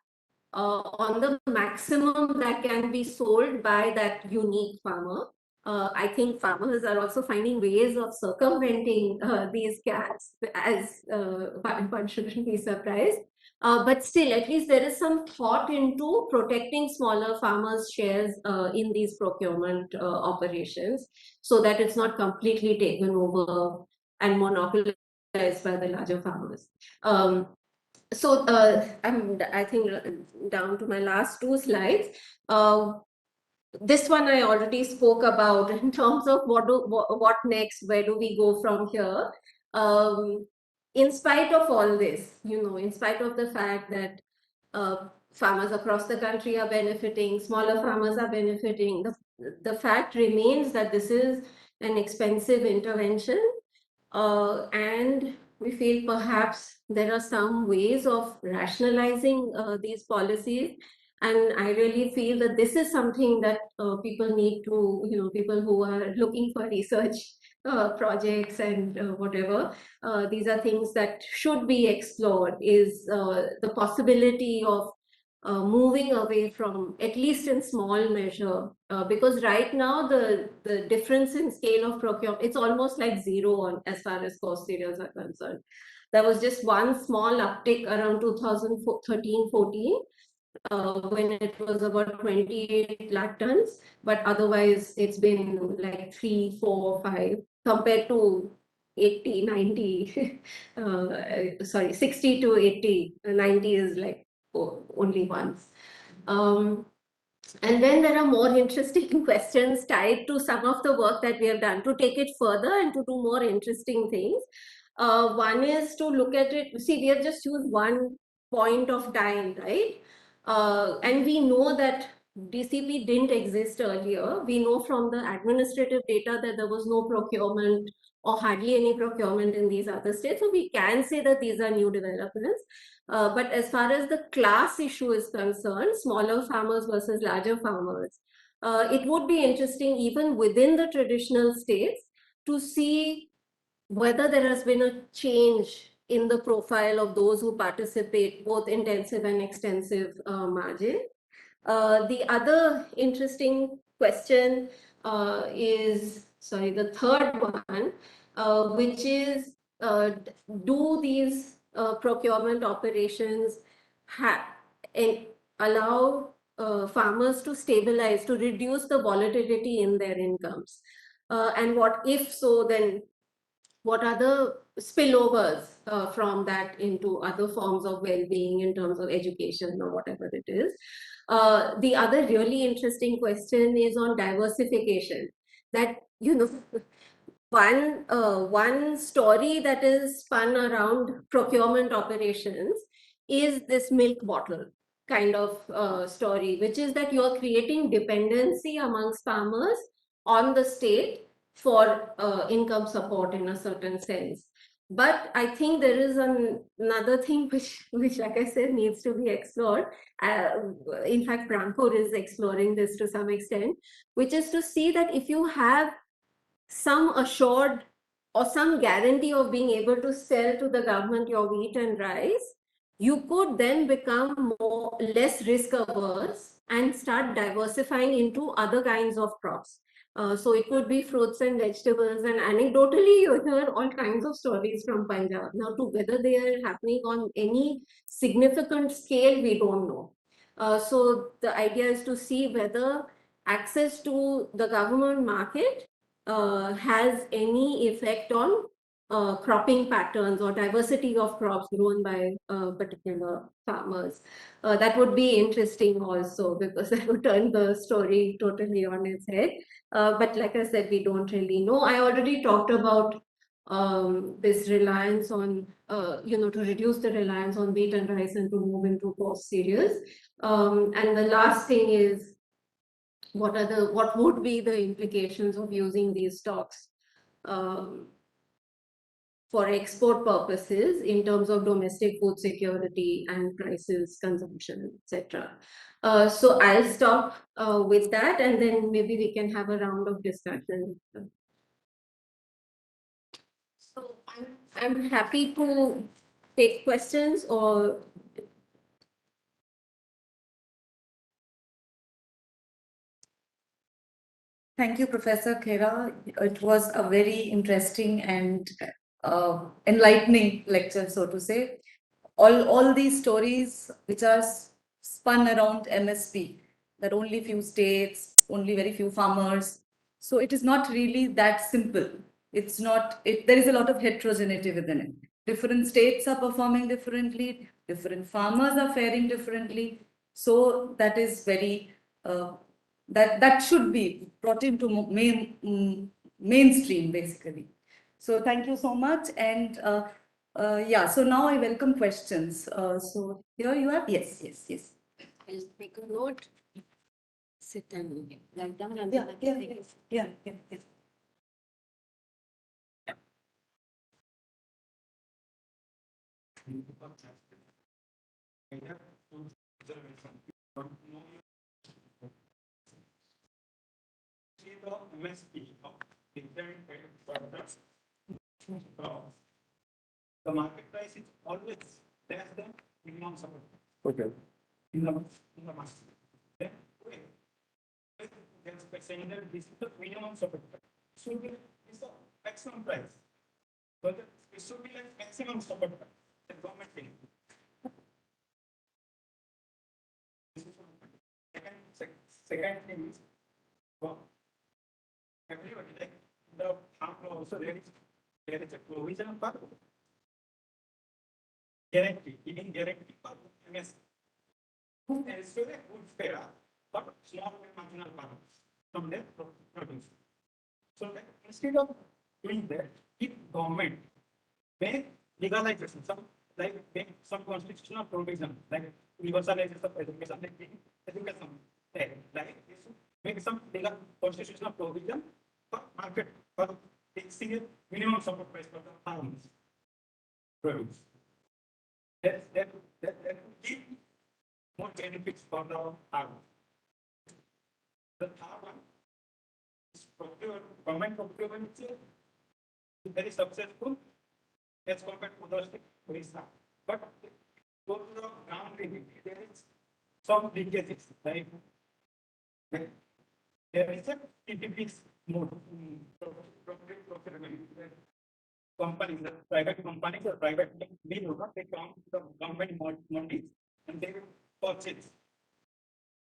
on the maximum that can be sold by that unique farmer. I think farmers are also finding ways of circumventing these caps, as one shouldn't be surprised. But still, at least there is some thought into protecting smaller farmers' shares in these procurement operations, so that it's not completely taken over and monopolized by the larger farmers. I think down to my last 2 slides. This one I already spoke about in terms of what next, where do we go from here? In spite of all this, in spite of the fact that farmers across the country are benefiting, smaller farmers are benefiting, the fact remains that this is an expensive intervention, and we feel perhaps there are some ways of rationalizing these policies. And I really feel that this is something that people need to, people who are looking for research projects and whatever, these are things that should be explored, is the possibility of moving away from, at least in small measure, because right now the difference in scale of procurement, it's almost like zero on as far as coarse cereals are concerned. There was just one small uptick around 2013-14 when it was about 28 lakh tons, but otherwise it's been like 3, 4, 5 compared to 80, 90, 60 to 80, 90 is like only once. And then there are more interesting questions tied to some of the work that we have done to take it further and to do more interesting things. One is to look at it. See, we have just used one point of time, right? And we know that DCP didn't exist earlier. We know from the administrative data that there was no procurement or hardly any procurement in these other states. So we can say that these are new developments. But as far as the class issue is concerned, smaller farmers versus larger farmers, it would be interesting even within the traditional states to see whether there has been a change in the profile of those who participate, both intensive and extensive margin. The other interesting question the third one, which is, do these procurement operations allow farmers to stabilize, to reduce the volatility in their incomes? And what if so, then what are the spillovers from that into other forms of well-being in terms of education or whatever it is? The other really interesting question is on diversification. That, one story that is spun around procurement operations is this milk bottle kind of story, which is that you're creating dependency amongst farmers on the state for income support in a certain sense. But I think there is another thing which, like I said, needs to be explored. In fact, Brampur is exploring this to some extent, which is to see that if you have some assured or some guarantee of being able to sell to the government your wheat and rice, you could then become less risk averse and start diversifying into other kinds of crops. So it could be fruits and vegetables, and anecdotally you hear all kinds of stories from Punjab. Now, to whether they are happening on any significant scale, we don't know. So the idea is to see whether access to the government market has any effect on cropping patterns or diversity of crops grown by particular farmers. That would be interesting also, because that would turn the story totally on its head. But like I said, we don't really know. I already talked about this reliance on, to reduce the reliance on wheat and rice and to move into coarse cereals. And the last thing is, what would be the implications of using these stocks for export purposes in terms of domestic food security and prices, consumption, etc. So I'll stop with that, and then maybe we can have a round of discussion. So I'm happy to take questions or. Thank you, Professor Khera. It was a very interesting and enlightening lecture, so to say. All these stories which are spun around MSP, that only few states, only very few farmers. So it is not really that simple. It's not, there is a lot of heterogeneity within it. Different states are performing differently, different farmers are faring differently. So that is very, that should be brought into mainstream, basically. So thank you so much. And yeah, so now I welcome questions. So here you are. Yes. I'll make a note. Sit and write down. And Yeah. MSP of different products. The market price is always less than minimum support. Okay. In the market. Then, they're saying that this is the minimum support. So this is the maximum price. So it should be like maximum support price. The government thing. Second thing is, everybody, like the farm law also there is a provision for guarantee, giving guarantee for MS. There is a good fair for small and marginal farmers from their produce. So that instead of doing that, if government may legalization, some constitutional provision, like universalization of education, like make some legal constitutional provision for market for fixing a minimum support price for the farmers produce. That will give more benefits for the farmers. The third one is government procurement is very successful as compared to other states, but go to the ground level, there is some leakages, right? There is a TPP mode. Companies, the private companies or private deal, they come to the government money and they will purchase.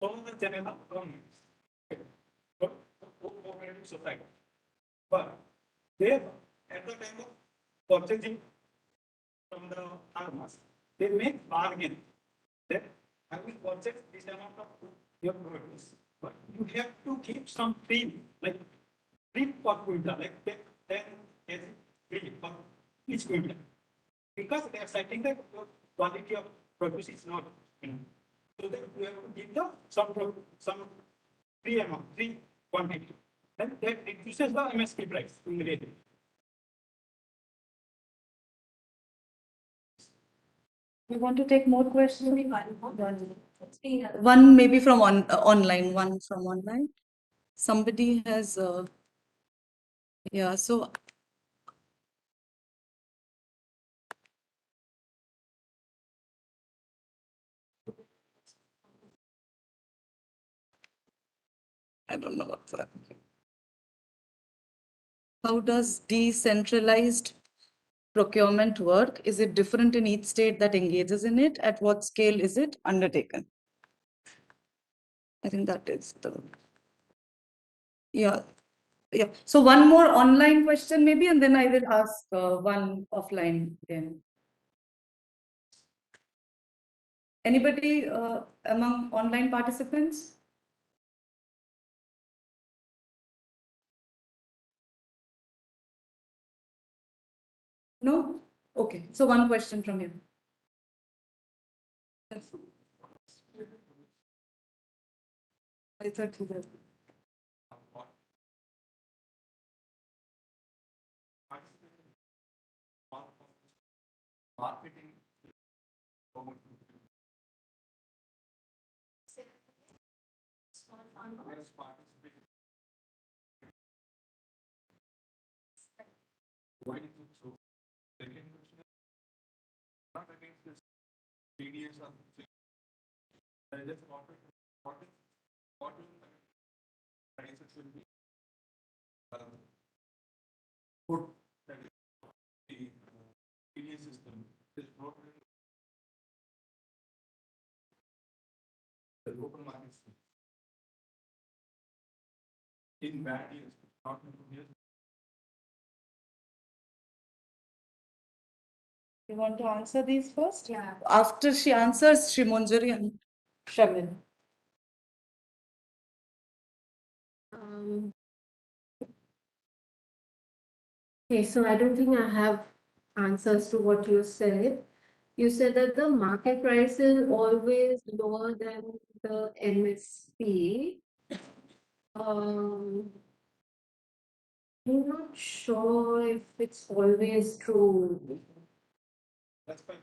So the general governments, cooperative society. But they, at the time of purchasing from the farmers, they make bargain that I will purchase this amount of your produce, but you have to keep some fee, like free per quintal, like 10 kg free for each quintal, because they are citing that the quality of produce is not, so that you have to give the some free amount, free quantity, then that reduces the MSP price immediately. We want to take more questions? One maybe from online, one from online. Somebody has, yeah, so. I don't know what's that. How does decentralized procurement work? Is it different in each state that engages in it? At what scale is it undertaken? I think that is the, yeah. Yeah, so one more online question maybe, and then I will ask one offline then. Anybody among online participants? No? Okay, so one question from you. I thought you were. Marketing. Why is it so? Second question is not against this TDS or I just wanted to what is prices will be put that is the TDS system is not the local markets in bad years, not in good years. You want to answer these first? Yeah. After she answers, Shrimanjari and Shamil. Okay, so I don't think I have answers to what you said. You said that the market price is always lower than the MSP. I'm not sure if it's always true. That's fine.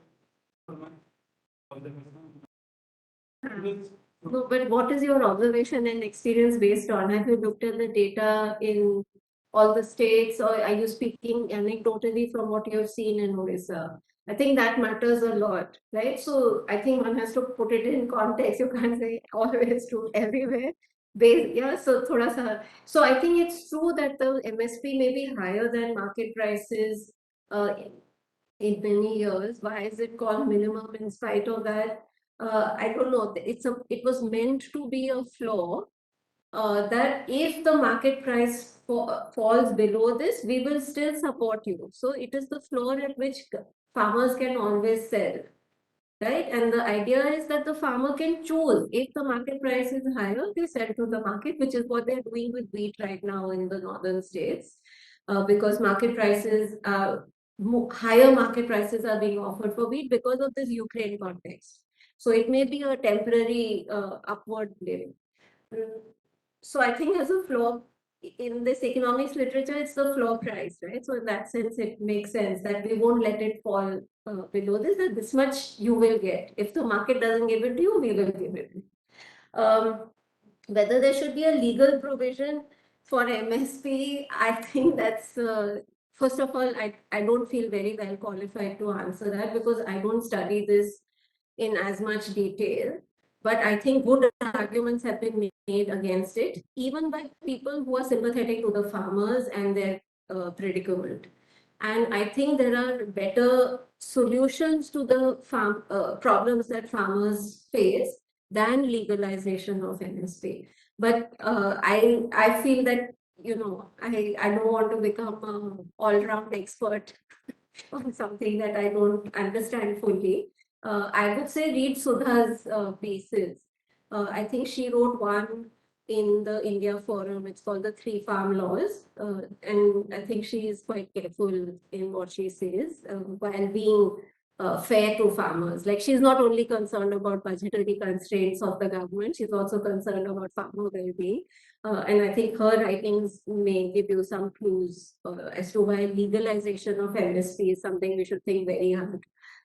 No, but what is your observation and experience based on? Have you looked at the data in all the states, or are you speaking anecdotally from what you have seen in Odisha? I think that matters a lot, right? So I think one has to put it in context. You can't say always true everywhere. Yeah, so thoda sa. So I think it's true that the MSP may be higher than market prices in many years. Why is it called minimum in spite of that? I don't know. It was meant to be a floor. That if the market price falls below this, we will still support you. So it is the floor at which farmers can always sell, right? And the idea is that the farmer can choose. If the market price is higher, they sell to the market, which is what they're doing with wheat right now in the northern states, because market prices higher market prices are being offered for wheat because of this Ukraine context. So it may be a temporary upward blip. So I think as a floor in this economics literature, it's the floor price, right? So in that sense, it makes sense that we won't let it fall below this, that this much you will get. If the market doesn't give it to you, we will give it. Whether there should be a legal provision for MSP, I think that's, first of all, I don't feel very well qualified to answer that because I don't study this in as much detail. but I think good arguments have been made against it, even by people who are sympathetic to the farmers and their predicament. And I think there are better solutions to the farm problems that farmers face than legalization of MSP. But I feel that, you know, I don't want to become an all-round expert on something that I don't understand fully. I would say read Sudha's pieces. I think she wrote one in the India Forum. It's called the Three Farm Laws. And I think she is quite careful in what she says while being fair to farmers. Like, she's not only concerned about budgetary constraints of the government, she's also concerned about farmer well-being. And I think her writings may give you some clues as to why legalization of MSP is something we should think very hard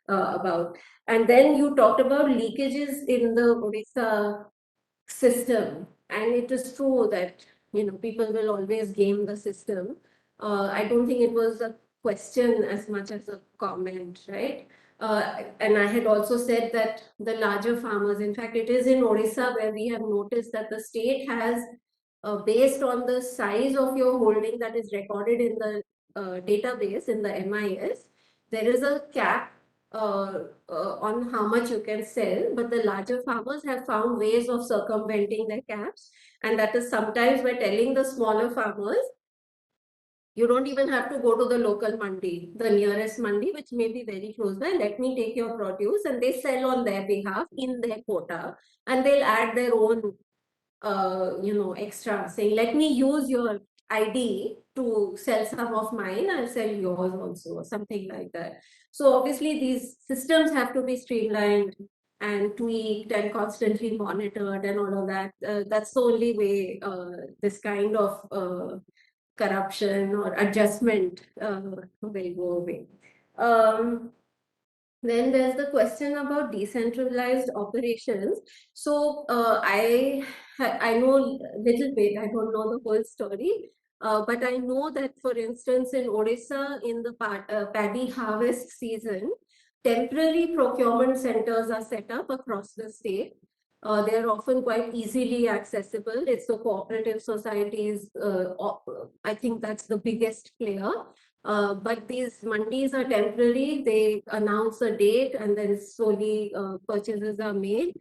about. And then you talked about leakages in the Odisha system, and it is true that, you know, people will always game the system. I don't think it was a question as much as a comment, right? And I had also said that the larger farmers, in fact, it is in Odisha where we have noticed that the state has, based on the size of your holding that is recorded in the database in the MIS, there is a cap on how much you can sell, but the larger farmers have found ways of circumventing their caps, and that is sometimes by telling the smaller farmers, you don't even have to go to the local mandi, the nearest mandi, which may be very close by. Let me take your produce, and they sell on their behalf in their quota, and they'll add their own you know, extra, saying, let me use your ID to sell some of mine, I'll sell yours also, or something like that. So obviously these systems have to be streamlined and tweaked and constantly monitored and all of that. That's the only way this kind of corruption or adjustment will go away. Then there's the question about decentralized operations. So I know a little bit. I don't know the whole story, but I know that, for instance, in Odisha, in the paddy harvest season, temporary procurement centers are set up across the state. They are often quite easily accessible. It's the cooperative societies. I think that's the biggest player. But these mandis are temporary. They announce a date and then slowly purchases are made.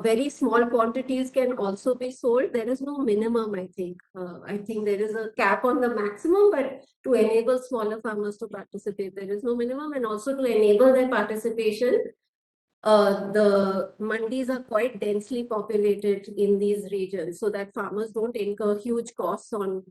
Very small quantities can also be sold. There is no minimum, I think. I think there is a cap on the maximum, but to enable smaller farmers to participate, there is no minimum. And also to enable their participation, the mandis are quite densely populated in these regions so that farmers don't incur huge costs on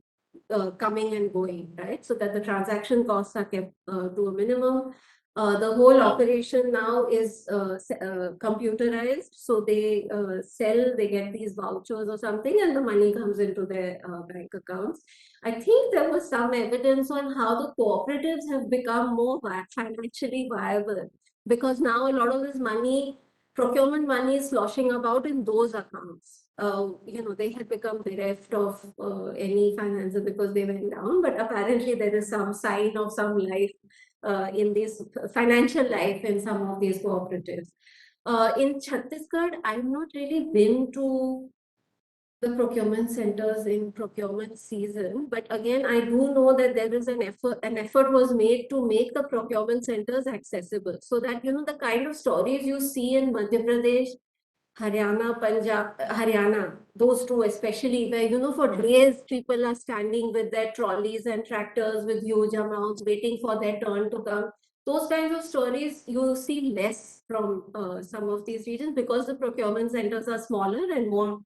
coming and going, right? So that the transaction costs are kept to a minimum. The whole operation now is computerized. So they sell, they get these vouchers or something, and the money comes into their bank accounts. I think there was some evidence on how the cooperatives have become more financially viable, because now a lot of this money, procurement money, is sloshing about in those accounts. You know, they had become bereft of any finances because they went down, but apparently there is some sign of some life in this financial life in some of these cooperatives. In Chhattisgarh, I've not really been to the procurement centers in procurement season, but again, I do know that there is an effort was made to make the procurement centers accessible, so that, you know, the kind of stories you see in Madhya Pradesh, Haryana, Punjab, Haryana, those two especially, where, you know, for days people are standing with their trolleys and tractors with huge amounts waiting for their turn to come. Those kinds of stories you see less from some of these regions, because the procurement centers are smaller and more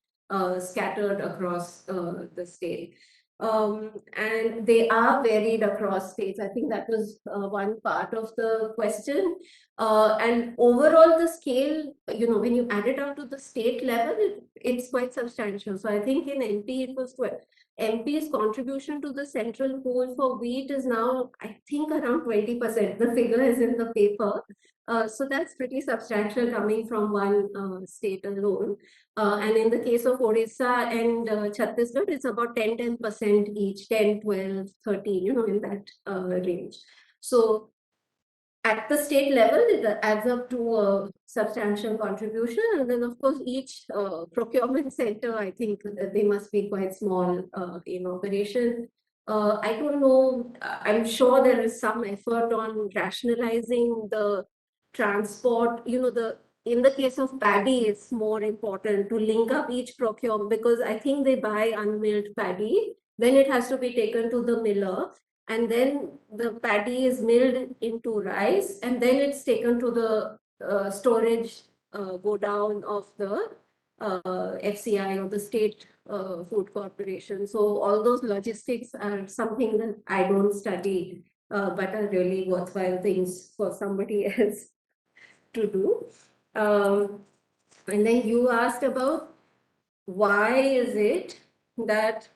scattered across the state. And they are varied across states. I think that was one part of the question. And overall, the scale, you know, when you add it out to the state level, it's quite substantial. So I think in MP, it was MP's contribution to the central pool for wheat is now, I think, around 20%. The figure is in the paper. So that's pretty substantial coming from one state alone. And in the case of Odisha and Chhattisgarh, it's about 10% each, 10, 12, 13, you know, in that range. So at the state level, it adds up to a substantial contribution. And then, of course, each procurement center, I think they must be quite small in operation. I don't know, I'm sure there is some effort on rationalizing the transport, in the case of paddy, it's more important to link up each procurement, because I think they buy unmilled paddy, then it has to be taken to the miller, and then the paddy is milled into rice, and then it's taken to the storage go down of the FCI or the state food corporation. So all those logistics are something that I don't study, but are really worthwhile things for somebody else to do. And then you asked about why is it that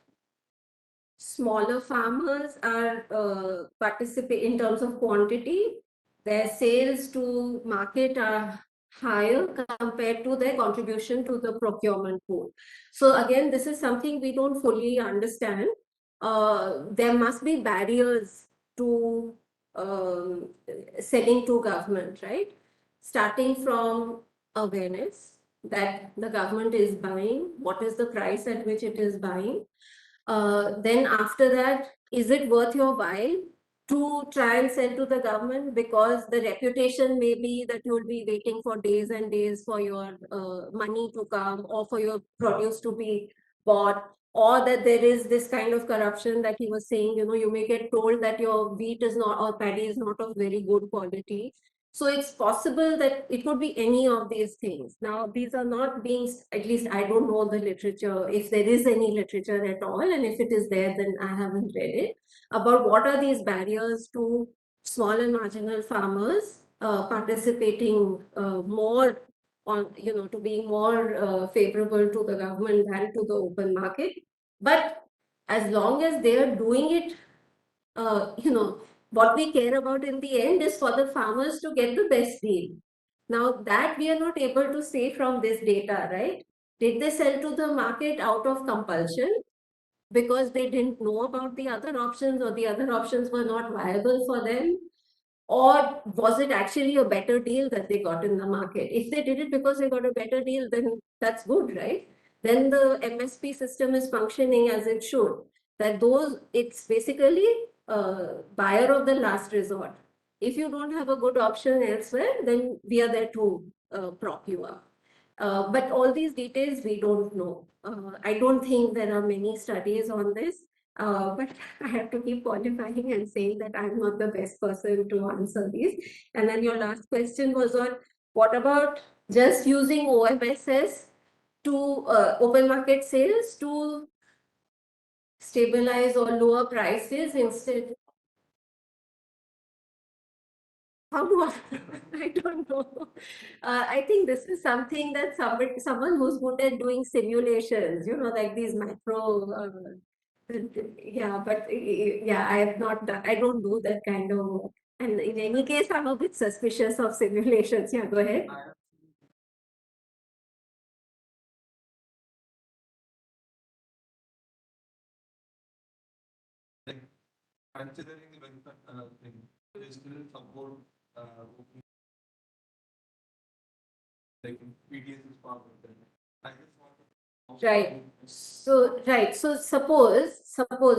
smaller farmers are participate in terms of quantity, their sales to market are higher compared to their contribution to the procurement pool. So again, this is something we don't fully understand. There must be barriers to selling to government, right? Starting from awareness that the government is buying, what is the price at which it is buying. Then after that, is it worth your while to try and sell to the government, because the reputation may be that you'll be waiting for days and days for your money to come, or for your produce to be bought, or that there is this kind of corruption that he was saying, you may get told that your wheat is not, or paddy is not of very good quality. So it's possible that it could be any of these things. Now, these are not being, at least I don't know the literature, if there is any literature at all, and if it is there, then I haven't read it, about what are these barriers to small and marginal farmers participating more on, to being more favorable to the government than to the open market. But as long as they are doing it, what we care about in the end is for the farmers to get the best deal. Now that we are not able to say from this data, right? Did they sell to the market out of compulsion because they didn't know about the other options, or the other options were not viable for them? Or was it actually a better deal that they got in the market? If they did it because they got a better deal, then that's good, right? Then the MSP system is functioning as it should. It's basically buyer of the last resort. If you don't have a good option elsewhere, then we are there to prop you up. But all these details we don't know. I don't think there are many studies on this. But I have to keep qualifying and saying that I'm not the best person to answer these. And then your last question was on what about just using OMSS to open market sales to stabilize or lower prices instead? How do I? I don't know. I think this is something that someone who's good at doing simulations, like these macro. Yeah, but yeah, I have not done, I don't do that kind of work. And in any case, I'm a bit suspicious of simulations. Yeah, go ahead. Considering the benefit thing, they still support like PDS is part of them. I just want to Right. So suppose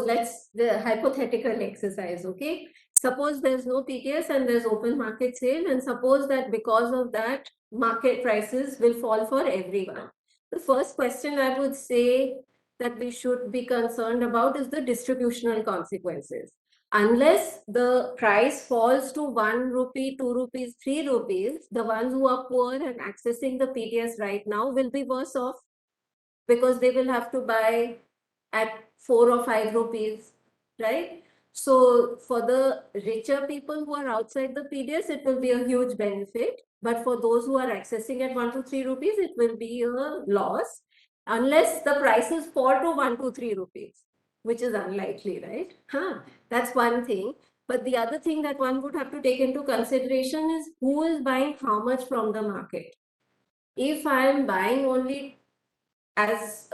let's the hypothetical exercise, okay? Suppose there's no PTS and there's open market sale, and suppose that because of that, market prices will fall for everyone. The first question I would say that we should be concerned about is the distributional consequences. Unless the price falls to 1 rupee, 2 rupees, 3 rupees, the ones who are poor and accessing the PTS right now will be worse off, because they will have to buy at 4 or 5 rupees, right? So for the richer people who are outside the PDS, it will be a huge benefit. But for those who are accessing at 1 to 3 rupees, it will be a loss, unless the prices fall to 1 to 3 rupees, which is unlikely, right? That's one thing. But the other thing that one would have to take into consideration is who is buying how much from the market. If I am buying only as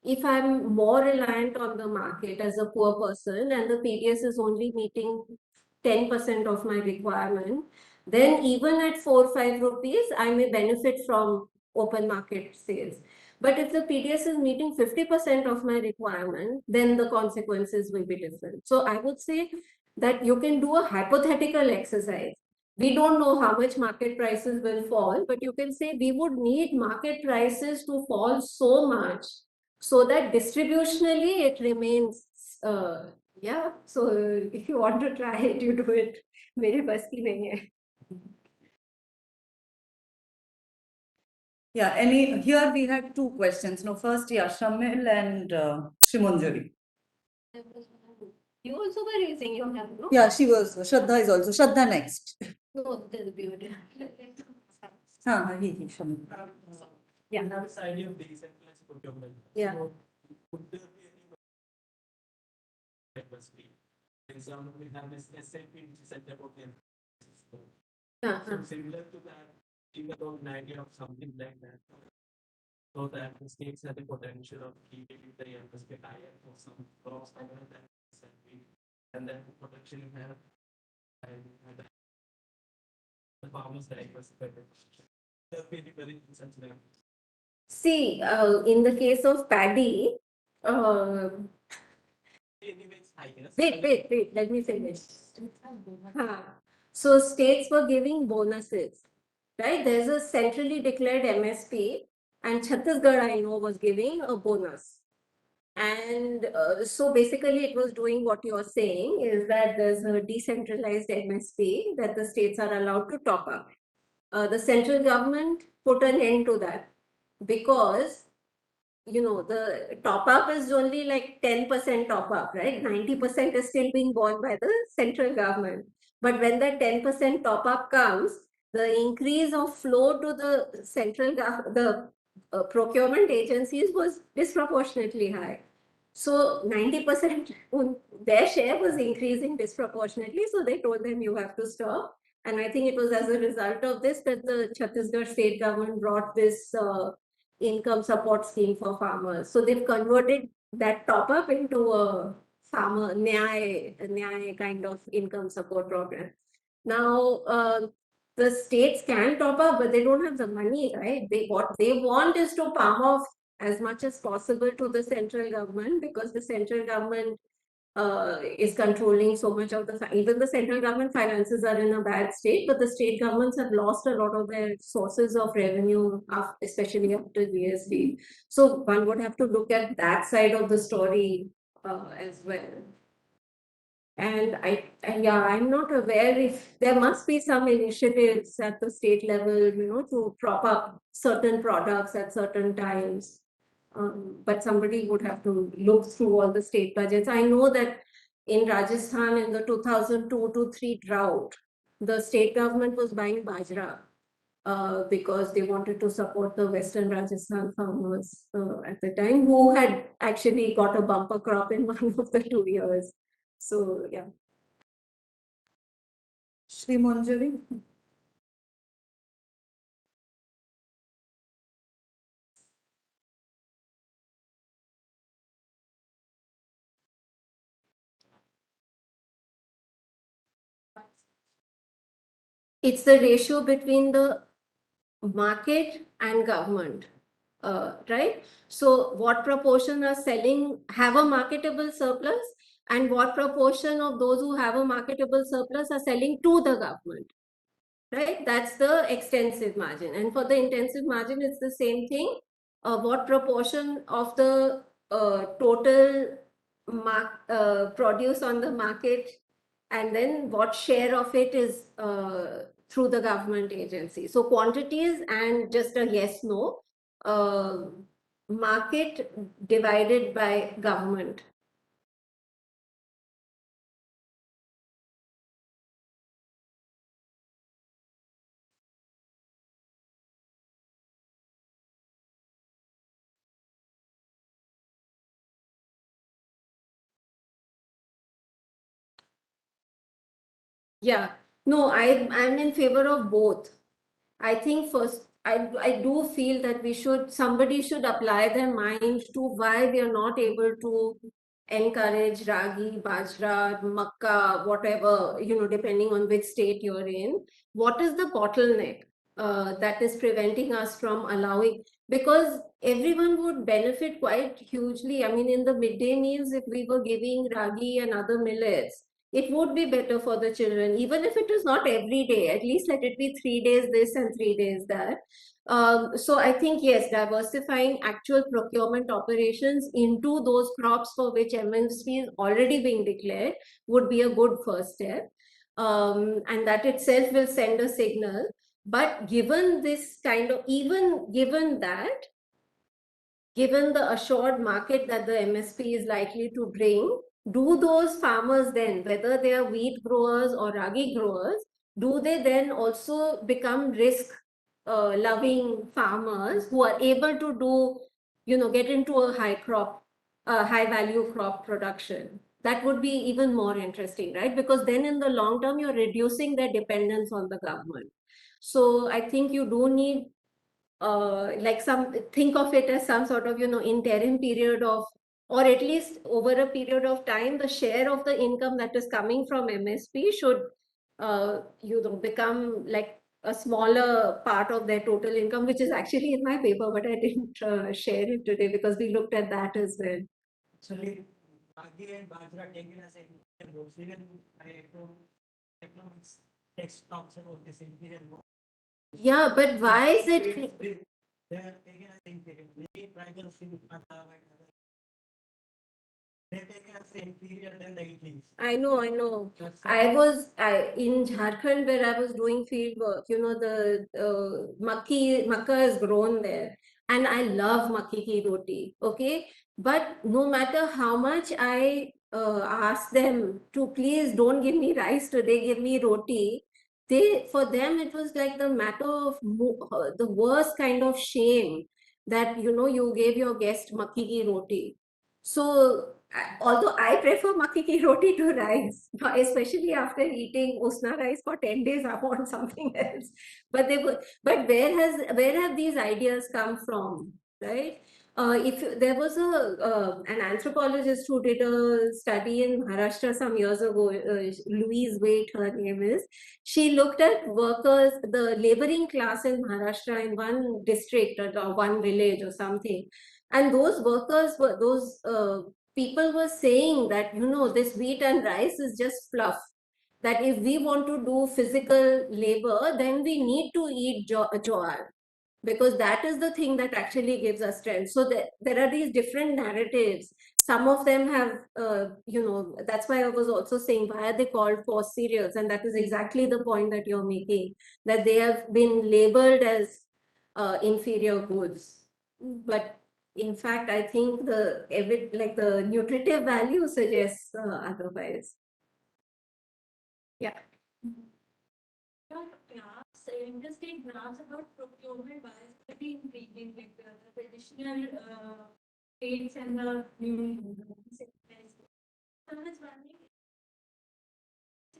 if I'm more reliant on the market as a poor person, and the PDS is only meeting 10% of my requirement, then even at 4-5 rupees, I may benefit from open market sales. But if the PDS is meeting 50% of my requirement, then the consequences will be different. So I would say that you can do a hypothetical exercise. We don't know how much market prices will fall, but you can say we would need market prices to fall so much so that distributionally it remains, yeah. So if you want to try it, you do it. मेरे बस की नहीं है. Yeah, here we had two questions. No, first, yeah, Shamil and Shimanjari. You also were raising your hand, no? Yeah, she was. Shraddha is also. Shraddha next. No, there'll be a Shamil. Yeah. Now this idea of decentralized procurement. Yeah. So, would there be any diversity? For example, we have this SAP which is set up in. So similar to that, think about an idea of something like that. So that the states have the potential of keeping the MSP higher for some crops other than SAP, and then potentially have the farmers diversified. There will be very such a See, in the case of paddy, anyways, I guess. wait, let me finish. So states were giving bonuses, right? There's a centrally declared MSP, and Chhattisgarh, I know, was giving a bonus. And so basically it was doing what you're saying is that there's a decentralized MSP that the states are allowed to top up. The central government put an end to that because, you know, the top up is only like 10% top up, right? 90% is still being borne by the central government. But when that 10% top up comes, the increase of flow to the central the procurement agencies was disproportionately high. So 90% their share was increasing disproportionately. So they told them you have to stop. And I think it was as a result of this that the Chhattisgarh state government brought this income support scheme for farmers. So they've converted that top up into a farmer nyay kind of income support program. Now, the states can top up, but they don't have the money, right? What they want is to palm off as much as possible to the central government because the central government is controlling so much of even the central government finances are in a bad state, but the state governments have lost a lot of their sources of revenue, especially after GST. So one would have to look at that side of the story as well. And I'm not aware if there must be some initiatives at the state level, you know, to prop up certain products at certain times. But somebody would have to look through all the state budgets. I know that in Rajasthan in the 2002 to 3 drought, the state government was buying bajra because they wanted to support the Western Rajasthan farmers at the time who had actually got a bumper crop in one of the 2 years. So, yeah. Shri Manjari. It's the ratio between the market and government, right? So what proportion are selling, have a marketable surplus, and what proportion of those who have a marketable surplus are selling to the government, right? That's the extensive margin. And for the intensive margin, it's the same thing. What proportion of the total produce on the market, and then what share of it is through the government agency. So quantities and just a yes, no, market divided by government. Yeah, no, I'm in favor of both. I think first, I do feel that somebody should apply their mind to why we are not able to encourage ragi, bajra, makka, whatever, depending on which state you're in. What is the bottleneck that is preventing us from allowing? Because everyone would benefit quite hugely. I mean, in the midday meals, if we were giving ragi and other millets, it would be better for the children, even if it is not every day. At least let it be 3 days this and 3 days that. So I think, yes, diversifying actual procurement operations into those crops for which MSP is already being declared would be a good first step. And that itself will send a signal. But given this kind of, even given that, given the assured market that the MSP is likely to bring, do those farmers then, whether they are wheat growers or ragi growers, do they then also become risk loving farmers who are able to get into a high value crop production? That would be even more interesting, right? Because then in the long term, you're reducing their dependence on the government. So I think you do need think of it as some sort of interim period of, or at least over a period of time, the share of the income that is coming from MSP should become like a smaller part of their total income, which is actually in my paper, but I didn't share it today because we looked at that as well. Actually, ragi and bajra taken as a even economics text talks about this imperial war. Yeah, but why is it? They are taken as imperial. Many tribal in Punjab and other. They taken as imperial than the English. I know. That's I in Jharkhand where I was doing field work, the makka is grown there, and I love makki ki roti. Okay, but no matter how much I ask them to please don't give me rice today, give me roti. For them it was like the matter of the worst kind of shame that you gave your guest makki ki roti. So although I prefer makki ki roti to rice, especially after eating usna rice for 10 days, I want something else. But where have these ideas come from, right? If there was an anthropologist who did a study in Maharashtra some years ago, Louise Waite, her name is. She looked at workers, the laboring class in Maharashtra in one district or one village or something, and those workers were people were saying that this wheat and rice is just fluff, that if we want to do physical labor then we need to eat jowar, because that is the thing that actually gives us strength. So there are these different narratives. Some of them have that's why I was also saying why are they called coarse cereals, and that is exactly the point that you're making, that they have been labeled as inferior goods, but in fact, I think the nutritive value suggests otherwise. Yeah. Interstate graphs about procurement bias pretty intriguing, like the traditional states and the new centralized. So I was wondering,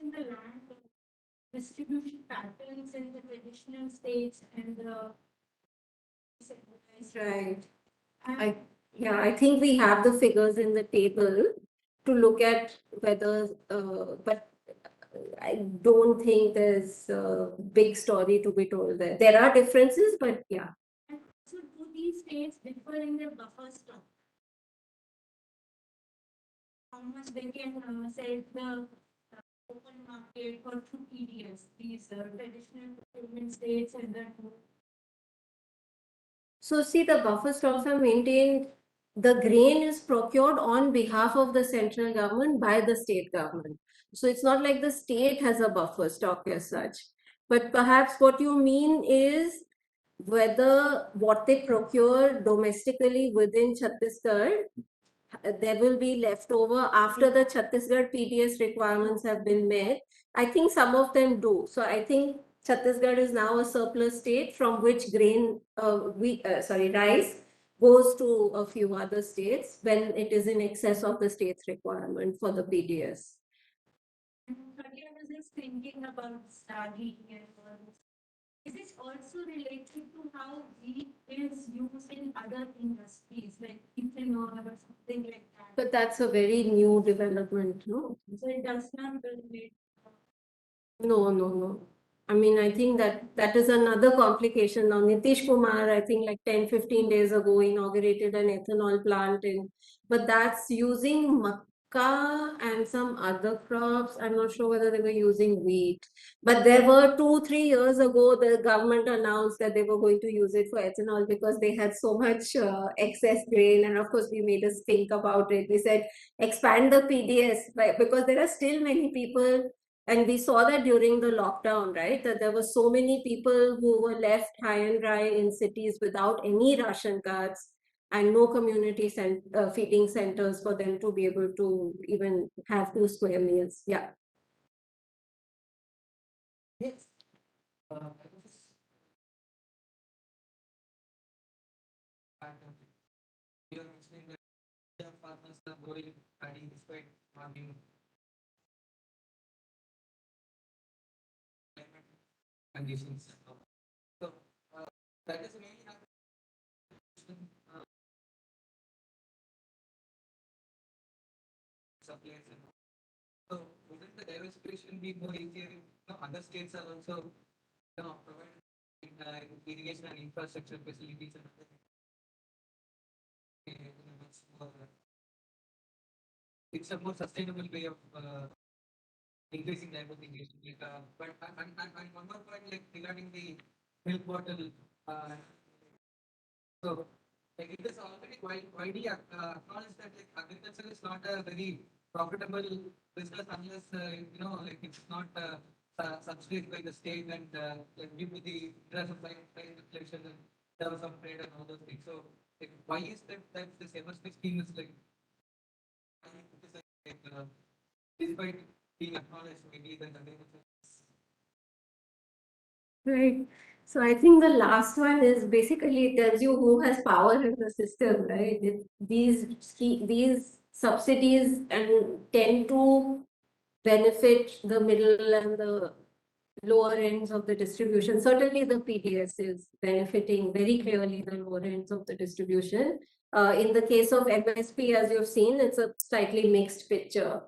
in the land distribution patterns in the traditional states and the Right. and I think we have the figures in the table to look at whether, but I don't think there's a big story to be told there. There are differences, but yeah. so do these states differ in their buffer stock? How much they can sell the open market or through PDS, these traditional procurement states and the So see, the buffer stocks are maintained. The grain is procured on behalf of the central government by the state government. So it's not like the state has a buffer stock as such. But perhaps what you mean is whether what they procure domestically within Chhattisgarh, there will be leftover after the Chhattisgarh PDS requirements have been met. I think some of them do. So I think Chhattisgarh is now a surplus state from which rice goes to a few other states when it is in excess of the state's requirement for the PDS. Again, I was just thinking about studying and all this. is this also related to how wheat is used in other industries, like ethanol or something like that? But that's a very new development, no? So it does not relate. No, no, no. I mean, I think that is another complication. Now, Nitish Kumar, I think like 10, 15 days ago, inaugurated an ethanol plant but that's using maca and some other crops. I'm not sure whether they were using wheat. But there were 2, 3 years ago, the government announced that they were going to use it for ethanol because they had so much excess grain. And of course, we made us think about it. We said, expand the PDS, because there are still many people, and we saw that during the lockdown, right? That there were so many people who were left high and dry in cities without any ration cards and no community feeding centers for them to be able to even have 2 square meals. Yeah. Yes. You are mentioning that the farmers are growing paddy despite having climate conditions. So that is mainly suppliers. So wouldn't the diversification be more easier if other states are also providing irrigation and infrastructure facilities and other it's a more sustainable way of increasing diversification. But and one more point, like regarding the milk bottle. So like it is already widely acknowledged that like agriculture is not a very profitable business unless like it's not subsidized by the state and like due to the supply price inflation and there was some trade and all those things. So like, why is that this MSP scheme is like despite being acknowledged maybe that agriculture. Right. So I think the last one is basically tells you who has power in the system, right? These subsidies and tend to benefit the middle and the lower ends of the distribution. Certainly the PDS is benefiting very clearly the lower ends of the distribution. In the case of MSP, as you've seen, it's a slightly mixed picture.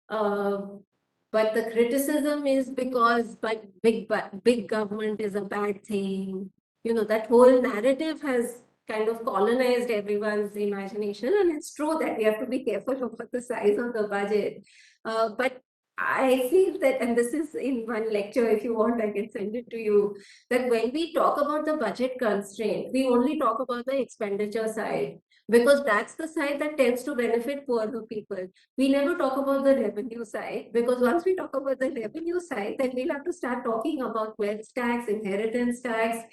But the criticism is because big government is a bad thing. That whole narrative has kind of colonized everyone's imagination. And it's true that we have to be careful about the size of the budget. But I feel that, and this is in one lecture, if you want, I can send it to you, that when we talk about the budget constraint, we only talk about the expenditure side because that's the side that tends to benefit poorer people. We never talk about the revenue side because once we talk about the revenue side, then we'll have to start talking about wealth tax, inheritance tax,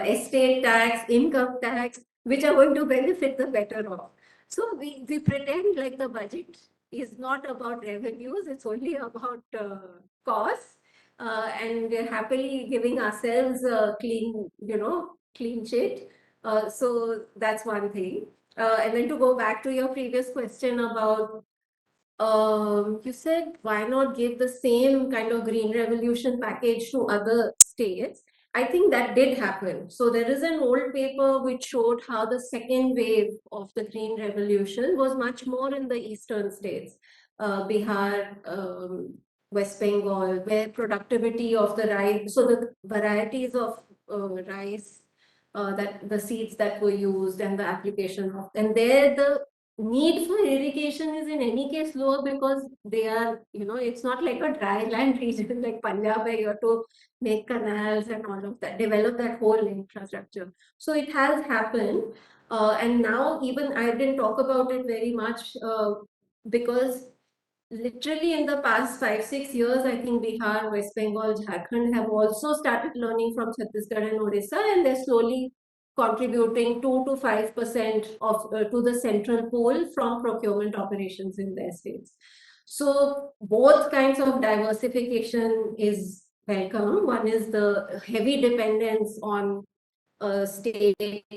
estate tax, income tax, which are going to benefit the better off. So we pretend like the budget is not about revenues, it's only about costs. And we're happily giving ourselves a clean sheet. So that's one thing. And then to go back to your previous question about, you said, why not give the same kind of green revolution package to other states? I think that did happen. So there is an old paper which showed how the second wave of the green revolution was much more in the eastern states, Bihar, West Bengal, where productivity of the rice, so the varieties of rice, that the seeds that were used and the application of, and there the need for irrigation is in any case lower because they are, it's not like a dry land region like Punjab where you have to make canals and all of that, develop that whole infrastructure. So it has happened. And now even I didn't talk about it very much because literally in the past 5-6 years, I think Bihar, West Bengal, Jharkhand have also started learning from Chhattisgarh and Odisha, and they're slowly contributing 2 to 5% of to the central pool from procurement operations in their states. So both kinds of diversification is welcome. One is the heavy dependence on a state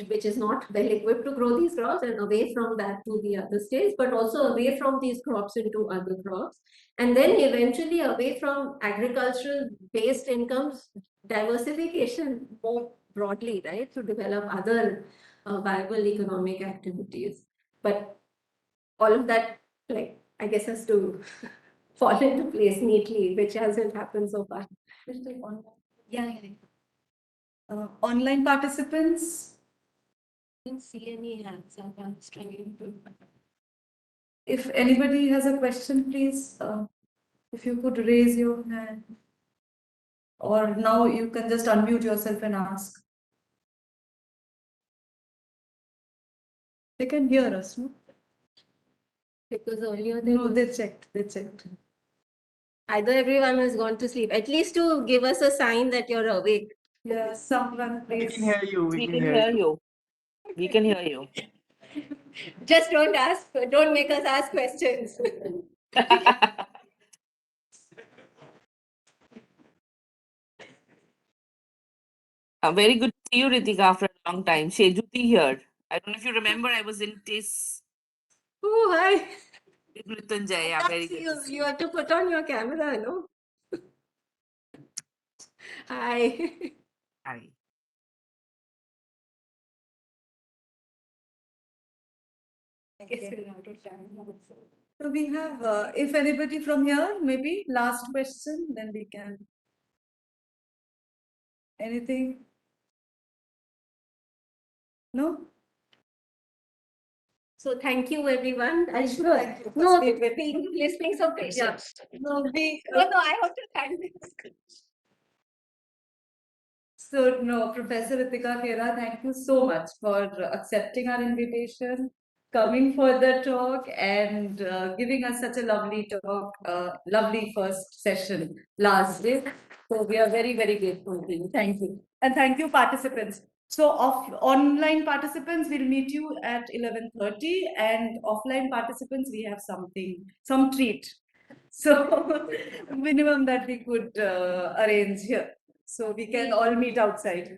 which is not well equipped to grow these crops, and away from that to the other states, but also away from these crops into other crops. And then eventually away from agricultural based incomes, diversification more broadly, right? To develop other viable economic activities. But all of that, like, I guess, has to fall into place neatly, which hasn't happened so far. Yeah. Online participants, Didn't see any hands up. I'm struggling to. if anybody has a question, please, if you could raise your hand. Or now you can just unmute yourself and ask. They can hear us, no? Because earlier they No, they checked, they checked. either everyone has gone to sleep, at least to give us a sign that you're awake. Yeah, someone We please. can hear you. We can hear you. We can hear you. Just don't ask, don't make us ask questions. Very good to see you, Ritika, after a long time. Shejuti here. I don't know if you remember, I was in TIS Oh, hi. with Mrityunjay. Yeah, very good. You, to see you have to put on your camera, no? Hi. Hi. I guess we're out of time. So we have, if anybody from here, maybe last question, then we can. Anything? No? So thank you, everyone. I should Thank you for no, speaking. listening so patient. No, we, No, I have to thank this. so no, Professor Reetika Khera, thank you so much for accepting our invitation, coming for the talk and giving us such a lovely talk, lovely first session last day. So we are very, very grateful to you. Thank you. And thank you, participants. So online participants, we'll meet you at 11:30, and offline participants, we have something, some treat. So minimum that we could arrange here. So we can all meet outside.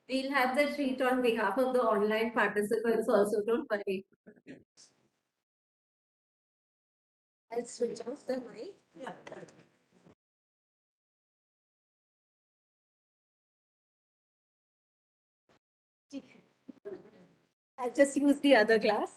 We'll have the treat on behalf of the online participants also, don't worry. I'll switch off the mic. Yeah. I'll just use the other glass.